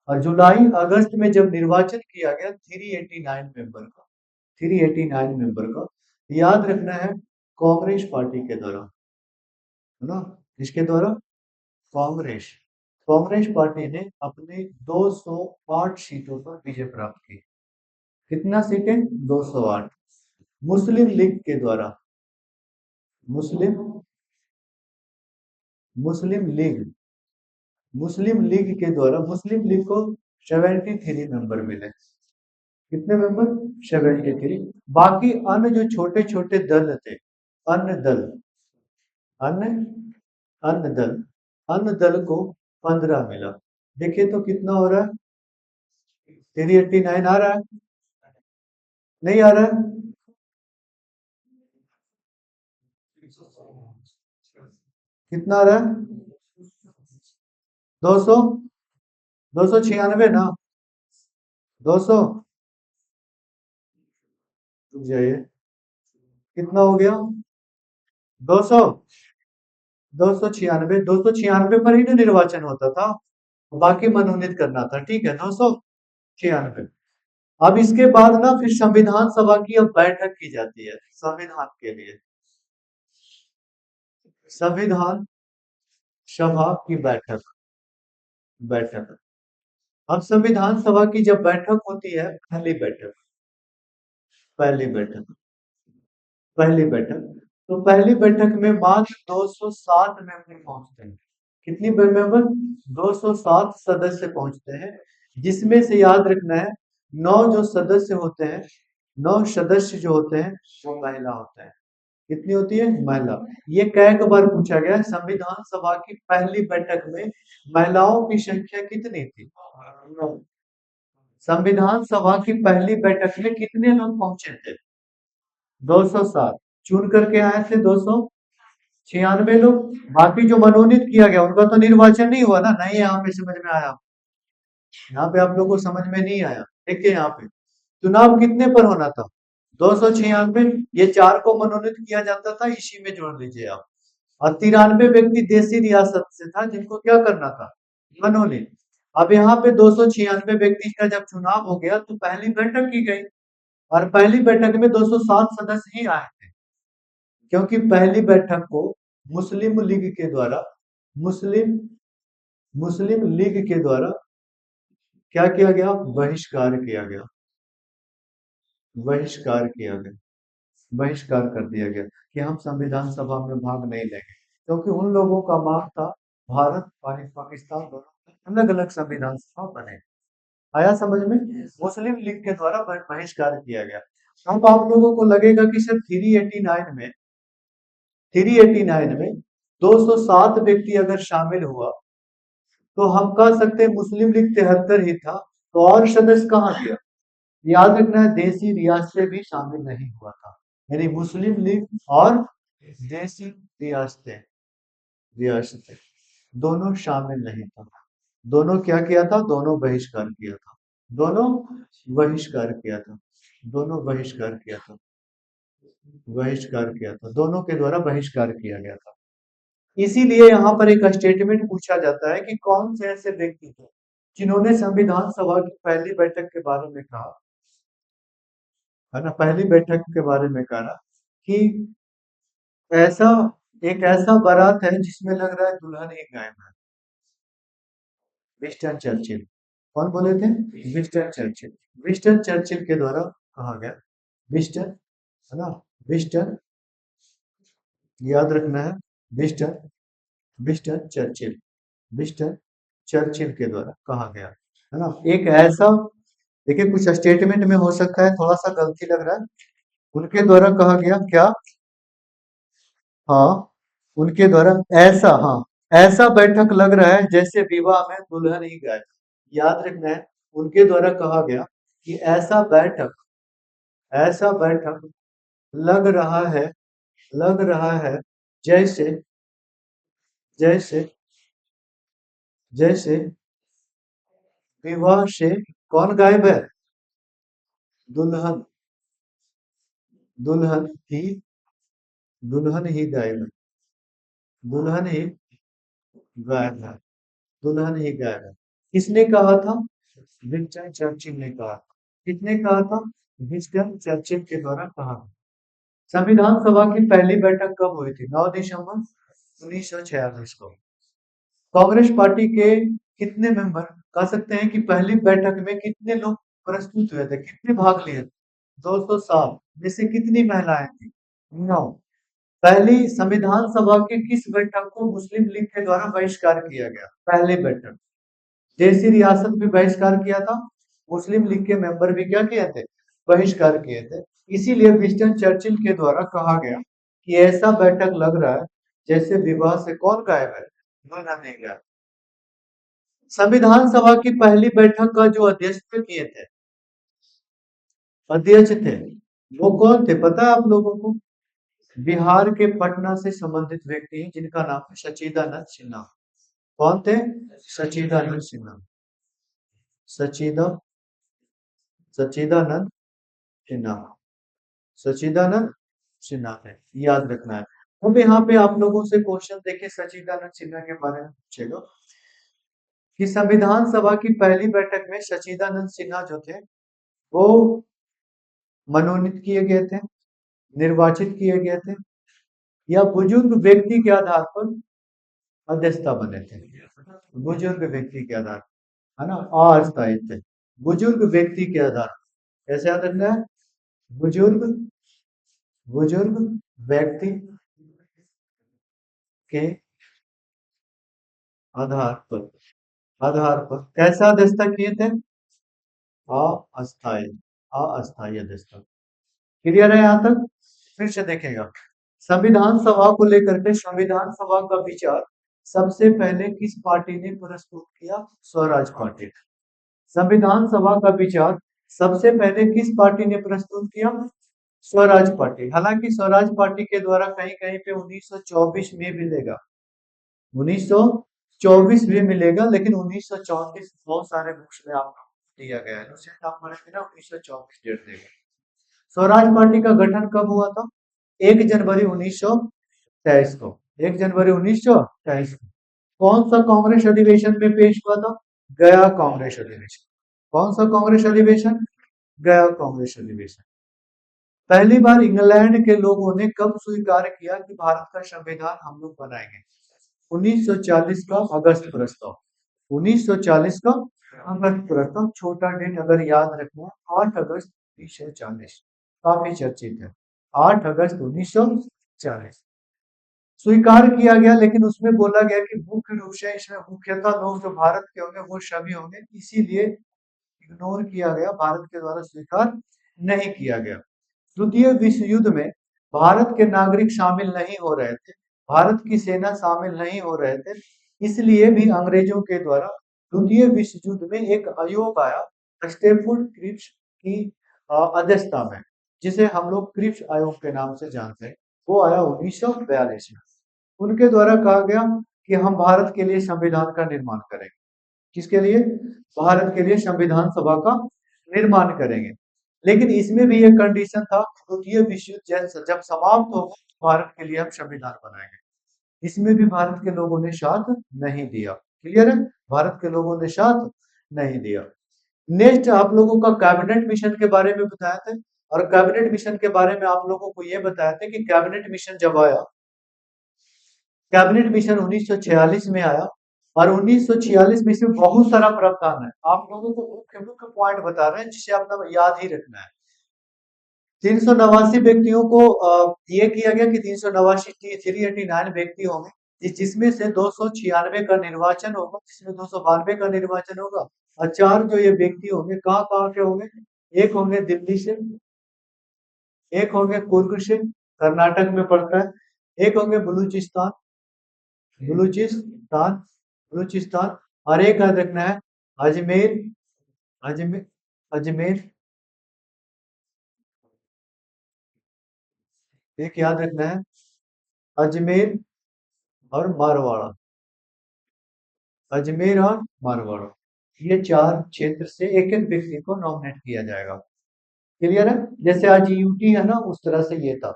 और जुलाई अगस्त में जब निर्वाचन किया गया 389 मेंबर का, 389 मेंबर का, याद रखना है कांग्रेस पार्टी के द्वारा, है ना? इसके द्वारा कांग्रेस कांग्रेस पार्टी ने अपने 208 सीटों पर विजय प्राप्त की। कितना सीटें? 208। मुस्लिम लीग के द्वारा, मुस्लिम मुस्लिम लीग मुस्लिम लीग के द्वारा, मुस्लिम लीग को 73 मेंबर मिले। कितने मेंबर? 73। बाकी अन्य जो छोटे छोटे दल थे, अन्य दल अन्य अन्य दल अन्य दल को 15 मिला। देखिए तो कितना हो रहा है? 389 आ रहा है? नहीं आ रहा है? कितना आ रहा है? 200, 296 ना? 200, रुक जाइए, कितना हो गया? 200, 296, 296 पर ही ना निर्वाचन होता था, बाकी मनोनीत करना था। ठीक है, 296। अब इसके बाद ना फिर संविधान सभा की अब बैठक की जाती है संविधान के लिए। संविधान सभा की बैठक बैठक अब संविधान सभा की जब बैठक होती है, पहली बैठक पहली बैठक तो पहली बैठक में मात्र 207 मेंबर पहुंचते हैं। कितनी मेंबर? 207 सदस्य पहुंचते हैं, जिसमें से याद रखना है 9 जो सदस्य होते हैं, 9 सदस्य जो होते हैं वो महिला होते हैं। कितनी होती है? महिला। ये कई बार पूछा गया है, संविधान सभा की पहली बैठक में महिलाओं की संख्या कितनी थी? संविधान सभा की पहली बैठक में कितने लोग पहुंचे थे? 207। चुन करके आए थे 296 लोग। बाकी जो मनोनीत किया गया उनका तो निर्वाचन नहीं हुआ ना। नहीं, यहाँ पे समझ में आया? यहाँ पे आप लोगों को समझ में नहीं आया? देखिए यहाँ पे चुनाव कितने पर होना था? 296। ये 4 को मनोनीत किया जाता था, इसी में जोड़ लीजिए आप। और 93 व्यक्ति देशी रियासत से था, जिनको क्या करना था? मनोनीत। अब यहाँ पे 296 व्यक्ति का जब चुनाव हो गया तो पहली बैठक की गई, और पहली बैठक में 207 सदस्य ही आए थे, क्योंकि पहली बैठक को मुस्लिम लीग के द्वारा मुस्लिम मुस्लिम लीग के द्वारा क्या किया गया? बहिष्कार किया गया, बहिष्कार किया गया, बहिष्कार कर दिया गया कि हम संविधान सभा में भाग नहीं लेंगे, क्योंकि उन लोगों का मांग था भारत पाकिस्तान दोनों अलग अलग संविधान सभा बने। आया समझ में? मुस्लिम लीग के द्वारा बहिष्कार किया गया। अब आप लोगों को लगेगा कि सर 389 में 207 व्यक्ति अगर शामिल हुआ तो हम कह सकते हैं मुस्लिम लीग 73 ही था, तो और सदस्य कहाँ गया? याद रखना है देसी रियासतें भी शामिल नहीं हुआ था, यानी मुस्लिम लीग और देसी रियासतें रियासतें दोनों शामिल नहीं था। दोनों क्या किया था? दोनों बहिष्कार किया था, दोनों बहिष्कार किया था, दोनों बहिष्कार किया था, बहिष्कार किया था, दोनों के द्वारा बहिष्कार किया गया था। इसीलिए यहाँ पर एक स्टेटमेंट पूछा जाता है कि कौन से ऐसे व्यक्ति थे जिन्होंने संविधान सभा की पहली बैठक के बारे में कहा, है ना? पहली बैठक के बारे में कहा कि ऐसा एक ऐसा बारात है जिसमें लग रहा है दुल्हन एक गायब है। Winston Churchill. कौन बोले थे? Winston Churchill. विंस्टन चर्चिल के द्वारा कहा गया। विंस्टन, है ना? विंस्टन, याद रखना है, Winston Winston Churchill, Winston Churchill के द्वारा कहा गया, है ना? एक ऐसा, देखिए कुछ स्टेटमेंट में हो सकता है थोड़ा सा गलती लग रहा है, उनके द्वारा कहा गया क्या? हाँ, उनके द्वारा ऐसा, हाँ, ऐसा बैठक लग रहा है जैसे विवाह में दुल्हन ही गाय। याद रखना है, उनके द्वारा कहा गया कि ऐसा बैठक लग रहा है लग रहा है जैसे जैसे जैसे विवाह से कौन गायब है? दुल्हन दुल्हन ही दुल्हन ही गायब है। दुल्हन ही गायब है। दुल्हन ही गायब है। किसने कहा था? विंस्टन चर्चिल ने कहा। किसने कहा था? विंस्टन चर्चिल के द्वारा कहा। संविधान सभा की पहली बैठक कब हुई थी? 9 दिसंबर 1946 को। कांग्रेस पार्टी के कितने मेंबर कह सकते हैं कि पहली बैठक में कितने लोग प्रस्तुत हुए थे, कितने भाग लिए थे? 207 में से कितनी महिलाएं थी? 9। पहली संविधान सभा की किस बैठक को मुस्लिम लीग के द्वारा बहिष्कार किया गया? पहली बैठक देसी रियासत भी बहिष्कार किया था। मुस्लिम लीग के मेंबर भी क्या किए थे? बहिष्कार किए थे। इसीलिए विंस्टन चर्चिल के द्वारा कहा गया कि ऐसा बैठक लग रहा है जैसे विवाह से कौन गायब है? दुल्हन नहीं गायब। संविधान सभा की पहली बैठक का जो अध्यक्षत्व किए थे, अध्यक्ष थे, वो कौन थे पता है आप लोगों को? बिहार के पटना से संबंधित व्यक्ति हैं जिनका नाम है सच्चिदानंद सिन्हा। कौन थे? सच्चिदानंद सिन्हा। सच्चिदा सच्चिदानंद सिन्हा। सच्चिदानंद सिन्हा है, याद रखना है। अब यहाँ पे आप लोगों से क्वेश्चन देखे सच्चिदानंद सिन्हा के बारे में पूछेगा कि संविधान सभा की पहली बैठक में सच्चिदानंद सिन्हा जो थे वो मनोनीत किए गए थे, निर्वाचित किए गए थे, या बुजुर्ग व्यक्ति के आधार पर अध्यक्षता बने थे? बुजुर्ग व्यक्ति के आधार, है ना, अस्थायी थे। बुजुर्ग व्यक्ति के आधार, कैसे याद रखना है? बुजुर्ग बुजुर्ग व्यक्ति के आधार पर, कैसा अध्यक्षता किए थे? अस्थायी, अस्थायी अध्यक्षता। क्लियर है यहाँ तक? फिर से देखेगा, संविधान सभा को लेकर के संविधान सभा का विचार सबसे पहले किस पार्टी ने प्रस्तुत किया? स्वराज पार्टी। संविधान सभा का विचार सबसे पहले किस पार्टी ने प्रस्तुत किया? स्वराज पार्टी। हालांकि स्वराज पार्टी के द्वारा कहीं कहीं पे 1924 में मिलेगा, 1924 में मिलेगा, लेकिन 1934 बहुत सारे बुक्स में आपको दिया गया है, उसे आप पढ़ेंगे ना 1924 डेट देगा। स्वराज पार्टी का गठन कब हुआ था? 1 जनवरी 1923 को। 1 जनवरी 1923 को। कौन सा कांग्रेस अधिवेशन में पेश हुआ था? गया कांग्रेस अधिवेशन। कौन सा कांग्रेस अधिवेशन? गया कांग्रेस अधिवेशन। पहली बार इंग्लैंड के लोगों ने कब स्वीकार किया कि भारत का संविधान हम लोग बनाएंगे? 1940 का अगस्त प्रस्ताव। 1940 का अगस्त प्रस्ताव, छोटा डेट अगर याद रखना, 8 अगस्त 1940, काफी चर्चित है। 8 अगस्त 1940 स्वीकार किया गया, लेकिन उसमें बोला गया कि मुख्य रूप से इसमें मुख्यतः लोग जो भारत के होंगे वो सभी होंगे, इसीलिए इग्नोर किया गया, भारत के द्वारा स्वीकार नहीं किया गया। द्वितीय विश्व युद्ध में भारत के नागरिक शामिल नहीं हो रहे थे, भारत की सेना शामिल नहीं हो रहे थे, इसलिए भी अंग्रेजों के द्वारा द्वितीय विश्व युद्ध में एक आयोग आया स्टेफोर्ड क्रिप्स की अध्यक्षता में, जिसे हम लोग क्रिप्स आयोग के नाम से जानते हैं। वो आया 1942 में। उनके द्वारा कहा गया कि हम भारत के लिए संविधान का निर्माण करेंगे। किसके लिए? भारत के लिए संविधान सभा का निर्माण करेंगे। लेकिन इसमें भी एक कंडीशन था, द्वितीय विश्व युद्ध जब समाप्त होगा भारत के लिए हम संविधान बनाएंगे। इसमें भी भारत के लोगों ने साथ नहीं दिया। क्लियर है? भारत के लोगों ने साथ नहीं दिया। नेक्स्ट आप लोगों का कैबिनेट मिशन के बारे में बताया था, और कैबिनेट मिशन के बारे में आप लोगों को यह बताया था कि कैबिनेट मिशन जब आया, कैबिनेट मिशन 1946 में आया, और 1946 में इसमें बहुत सारा प्रावधान है। आप लोगों को मुख्य मुख्य पॉइंट बता रहे हैं जिसे आपने याद ही रखना है। 389 व्यक्तियों को ये किया गया कि 389 389 व्यक्ति होंगे, जिसमें से 296 का निर्वाचन होगा, जिसमें 292 का निर्वाचन होगा, और 4 जो ये व्यक्ति होंगे कहाँ कहाँ के होंगे? एक होंगे दिल्ली से, एक होंगे कुर्ग से, कर्नाटक में पड़ता है, एक होंगे बलूचिस्तान, बलूचिस्तान बलूचिस्तान, और एक याद रखना है अजमेर, अजमेर अजमेर एक याद रखना है, अजमेर और मारवाड़ा। अजमेर और मारवाड़, ये चार क्षेत्र से एक एक व्यक्ति को नॉमिनेट किया जाएगा। क्लियर है? जैसे आज यूटी है ना, उस तरह से ये था।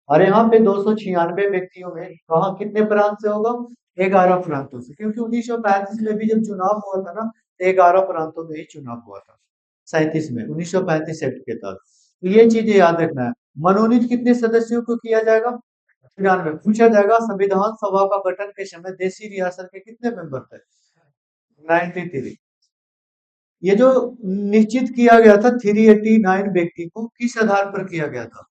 और यहाँ पे 296 व्यक्तियों में कहा कितने प्रांत से होगा? 11 प्रांतों से, क्योंकि 1935 में भी जब चुनाव हुआ था ना, 11 प्रांतों में ही चुनाव हुआ था। 37 में 1935 एक्ट के तहत। तो ये चीजें याद रखना है। मनोनीत कितने सदस्यों को किया जाएगा? 93। पूछा जाएगा संविधान सभा का गठन के समय देशी रियासत के कितने मेंबर थे? 93। ये जो निश्चित किया गया था 389 व्यक्ति को, किस आधार पर किया गया था?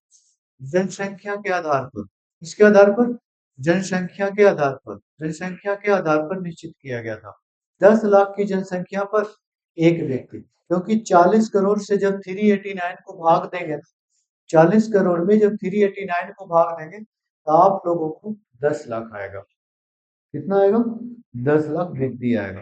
जनसंख्या के आधार पर। किसके आधार पर? जनसंख्या के आधार पर। जनसंख्या के आधार पर निश्चित किया गया था। 10 लाख की जनसंख्या पर एक व्यक्ति, क्योंकि 40 करोड़ से जब 389 को भाग देंगे, 40 करोड़ में जब 389 को भाग देंगे तो आप लोगों को 10 लाख आएगा। कितना आएगा? 10 लाख व्यक्ति आएगा,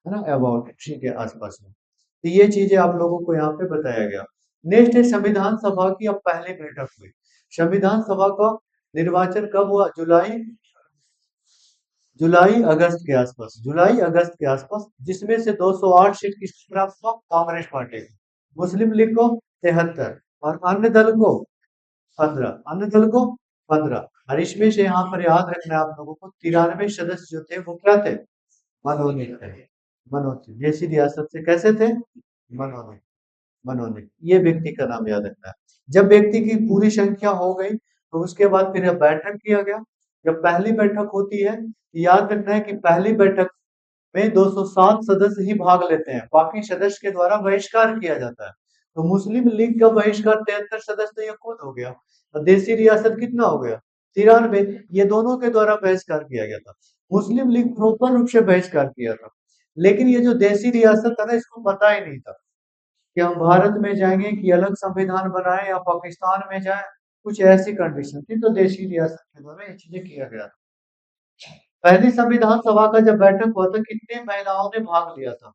है ना, अबाउट इसी के आसपास में। तो ये चीजें आप लोगों को यहाँ पे बताया गया। नेक्स्ट है संविधान सभा की अब पहली बैठक हुई। संविधान सभा का निर्वाचन कब हुआ? जुलाई अगस्त के आसपास, जुलाई अगस्त के आसपास, जिसमें से 208 सीट किसको प्राप्त हुआ? कांग्रेस पार्टी को। मुस्लिम लीग को 73 और अन्य दल को 15, अन्य दल को 15। और इसमें से यहाँ पर याद रखना है आप लोगों को, 93 सदस्य जो थे वो क्या थे? मनोनीत थे। मनोनीत, जैसी रियासत से कैसे थे? मनोनीत। मनोनीत, ये व्यक्ति का नाम याद रखना है। जब व्यक्ति की पूरी संख्या हो गई तो उसके बाद फिर बैठक किया गया। जब पहली बैठक होती है, याद रखना है कि पहली बैठक में 207 सदस्य ही भाग लेते हैं, बाकी सदस्य के द्वारा बहिष्कार किया जाता है। तो मुस्लिम लीग का बहिष्कार 73 सदस्य, तो ये खुद हो गया। और देशी रियासत कितना हो गया? 93। ये दोनों के द्वारा बहिष्कार किया गया था। मुस्लिम लीग प्रॉपर रूप से बहिष्कार किया था, लेकिन ये जो देशी रियासत था ना, इसको पता ही नहीं था कि हम भारत में जाएंगे कि अलग संविधान बनाए या पाकिस्तान में जाए। कुछ ऐसी कंडीशन थी, तो देशी रियासत के द्वारा ये चीजें किया गया था। पहली संविधान सभा का जब बैठक हुआ था, कितनी महिलाओं ने भाग लिया था?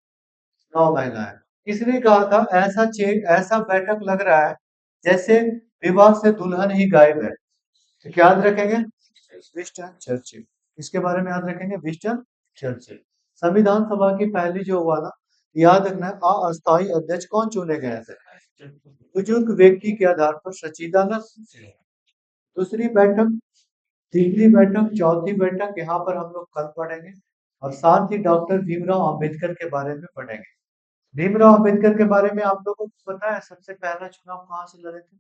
9 महिलाएं। किसने कहा था ऐसा ऐसा बैठक लग रहा है जैसे विवाह से दुल्हन ही गायब है? तो क्या याद रखेंगे? Winston Churchill. इसके बारे में याद रखेंगे, विंस्टन चर्चिल। संविधान सभा की पहली जो हुआ ना, याद रखना है, अस्थायी अध्यक्ष कौन चुने गए थे? बुजुर्ग व्यक्ति के आधार पर सच्चिदानंद सिंह। दूसरी बैठक, तीसरी बैठक, चौथी बैठक यहाँ पर हम लोग कल पढ़ेंगे। और साथ ही डॉक्टर भीमराव अंबेडकर के बारे में पढ़ेंगे। भीमराव अंबेडकर के बारे में आप लोगों को पता है सबसे पहला चुनाव कहाँ से लड़े थे?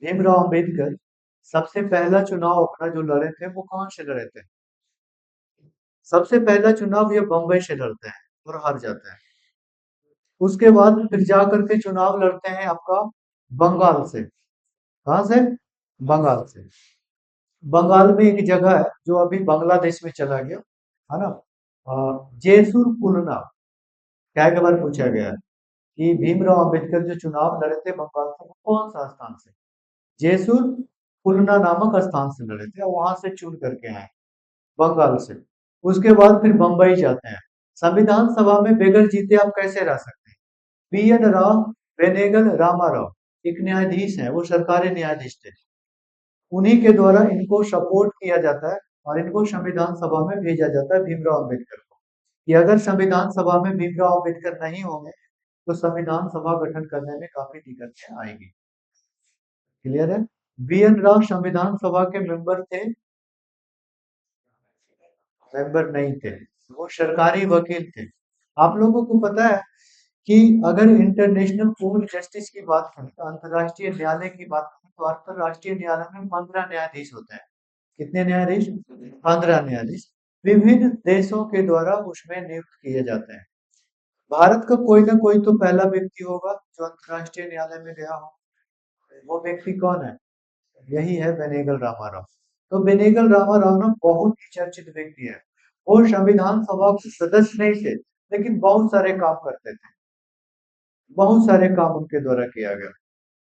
भीमराव अंबेडकर सबसे पहला चुनाव अपना जो लड़े थे वो कहाँ से लड़े थे? सबसे पहला चुनाव ये बम्बई से लड़ते हैं और हार जाते हैं। उसके बाद फिर जा करके चुनाव लड़ते हैं आपका बंगाल से। कहाँ से? बंगाल से। बंगाल में एक जगह है जो अभी बांग्लादेश में चला गया, है ना, जेसुर पुलना। क्या के बार पूछा गया है कि भीमराव अंबेडकर जो चुनाव लड़े थे बंगाल से, वो कौन सा स्थान से? जेसुर पुलना नामक स्थान से लड़े थे और वहां से चुन करके आए, बंगाल से। उसके बाद फिर बंबई जाते हैं। संविधान सभा में बगैर जीते आप कैसे रह सकते हैं? बी एन राव, बेनेगल रामाराव, एक न्यायाधीश है, वो सरकारी न्यायाधीश थे। उन्हीं के द्वारा इनको सपोर्ट किया जाता है और इनको संविधान सभा में भेजा जाता है, भीमराव अम्बेडकर को, कि अगर संविधान सभा में भीमराव अम्बेडकर नहीं होंगे तो संविधान सभा गठन करने में काफी दिक्कतें आएगी। क्लियर है? बी एन राव संविधान सभा के मेंबर थे? मेंबर नहीं थे, वो सरकारी वकील थे। आप लोगों को पता है कि अगर इंटरनेशनल कोर्ट जस्टिस की बात करें, तो अंतर्राष्ट्रीय न्यायालय की बात करें, तो अंतर्राष्ट्रीय न्यायालय में 15 न्यायाधीश होते हैं। कितने न्यायाधीश? 15 न्यायाधीश विभिन्न देशों के द्वारा उसमें नियुक्त किए जाते हैं। भारत का कोई ना कोई तो पहला व्यक्ति होगा जो अंतर्राष्ट्रीय न्यायालय में गया हो। वो व्यक्ति कौन है? यही है बेनेगल रामाराव। तो बेनेगल रामाराव ना बहुत ही चर्चित व्यक्ति है। वो संविधान सभा के सदस्य नहीं थे, लेकिन बहुत सारे काम करते थे। बहुत सारे काम उनके द्वारा किया गया।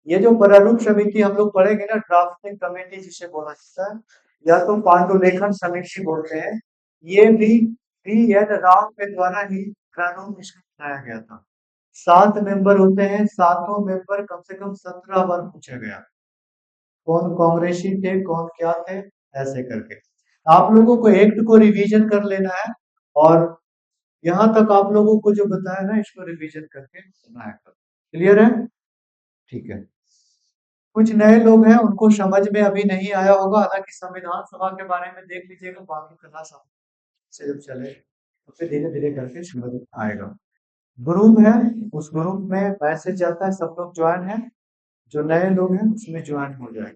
ये जो प्रारूप समिति हम लोग पढ़ेंगे ना, ड्राफ्टिंग कमेटी जिसे बोला जाता है, या तो पांडुलेखन समिति बोलते हैं, ये भी बी एन राव के द्वारा ही कानून इसको बनाया गया था। 7 मेंबर होते हैं, सातों मेंबर कम से कम 17 बार पूछा गया। कौन कांग्रेसी थे, कौन क्या थे, ऐसे करके आप लोगों को एक्ट को रिवीजन कर लेना है। और यहाँ तक आप लोगों को जो बताया ना, इसको रिवीजन करके सुनाया करो। क्लियर है? ठीक है। कुछ नए लोग हैं, उनको समझ में अभी नहीं आया होगा, हालांकि संविधान सभा के बारे में देख लीजिएगा, बाकी क्लास से जब चले तो फिर धीरे धीरे करके समझ में आएगा। ग्रुप है, उस ग्रुप में मैसेज जाता है, सब लोग ज्वाइन है, जो नए लोग हैं उसमें ज्वाइन हो जाए।